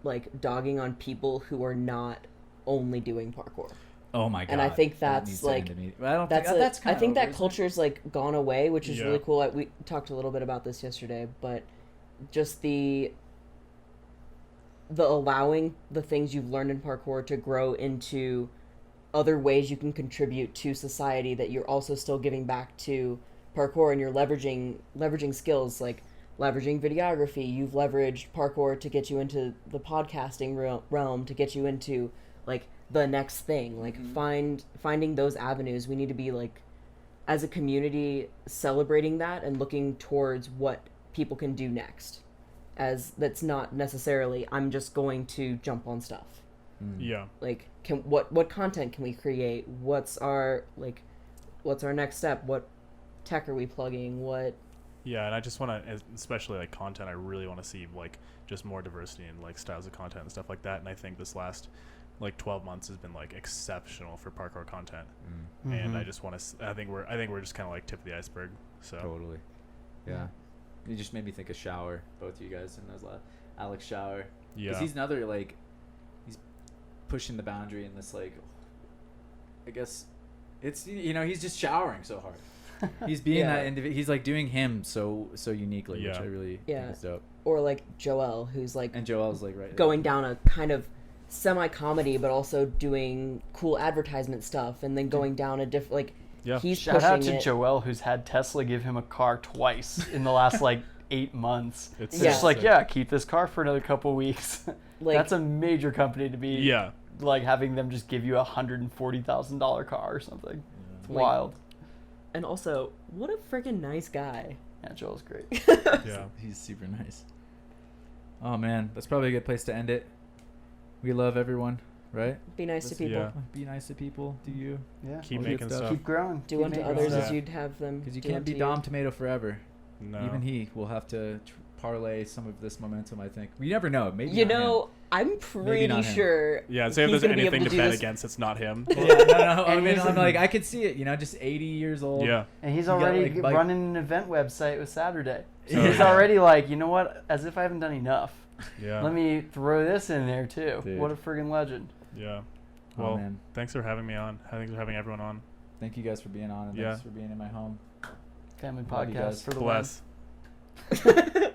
like dogging on people who are not only doing parkour. oh my god. And I think that that's needs to like end immediately. I don't that's think that's I kind think of that over, isn't it? culture's like gone away, which is Yeah. really cool. We talked a little bit about this yesterday, but just the allowing the things you've learned in parkour to grow into other ways you can contribute to society that you're also still giving back to parkour, and you're leveraging skills like leveraging videography. You've leveraged parkour to get you into the podcasting realm, to get you into like the next thing, like finding those avenues. We need to be like as a community celebrating that and looking towards what people can do next, as that's not necessarily I'm just going to jump on stuff. Like what content can we create? What's our next step? What tech are we plugging? And I just want to, especially like content, I really want to see like just more diversity in like styles of content and stuff like that. And I think this last like 12 months has been like exceptional for parkour content. And I just want to I think we're just kind of like tip of the iceberg. So Totally. Yeah. You just made me think of Shower, both of you guys, and there's Alex Shower. Because he's another like he's pushing the boundary in this like I guess it's he's just showering so hard. He's being that individual. He's like doing him so uniquely, which I really think is dope. Or like Joel, who's like and Joel's like right going down a kind of semi-comedy, but also doing cool advertisement stuff, and then going down a different like Yeah. He's Shout out pushing to it. Joel, who's had Tesla give him a car twice in the last like 8 months. It's It's just so like, sick. yeah, keep this car for another couple weeks. Like, That's a major company to be Yeah. like having them just give you a $140,000 car or something. It's Like- wild. and also, what a freaking nice guy. Yeah, Joel's great. Yeah. He's super nice. Oh man, that's probably a good place to end it. We love everyone, right? Be nice to Listen, people. Yeah. Be nice to people. Do you? Yeah. Keep All good making stuff. stuff. Keep growing. Do Keep unto making others stuff. as you'd have them. Because you do can't unto be Dom Tomato forever. No. Even he will have to parlay some of this momentum. I think we never know. Maybe You not him. know, I'm pretty not him. sure. Yeah, say if he's there's gonna be anything able to do bet this. against, it's not him. Yeah, no. I And mean, he's I'm a- like, I could see it. just 80 years old. Yeah. And he's You got, already like, running an event website with Saturday. So Yeah. he's already like, you know what? As if I haven't done enough. Yeah. Let me throw this in there too. Dude. What a friggin' legend. Yeah. Oh, Well, man. thanks for having me on. Thanks for having everyone on. Thank you guys for being on, and Yeah. thanks for being in my home. Family Love you podcast guys. for the win. Bless.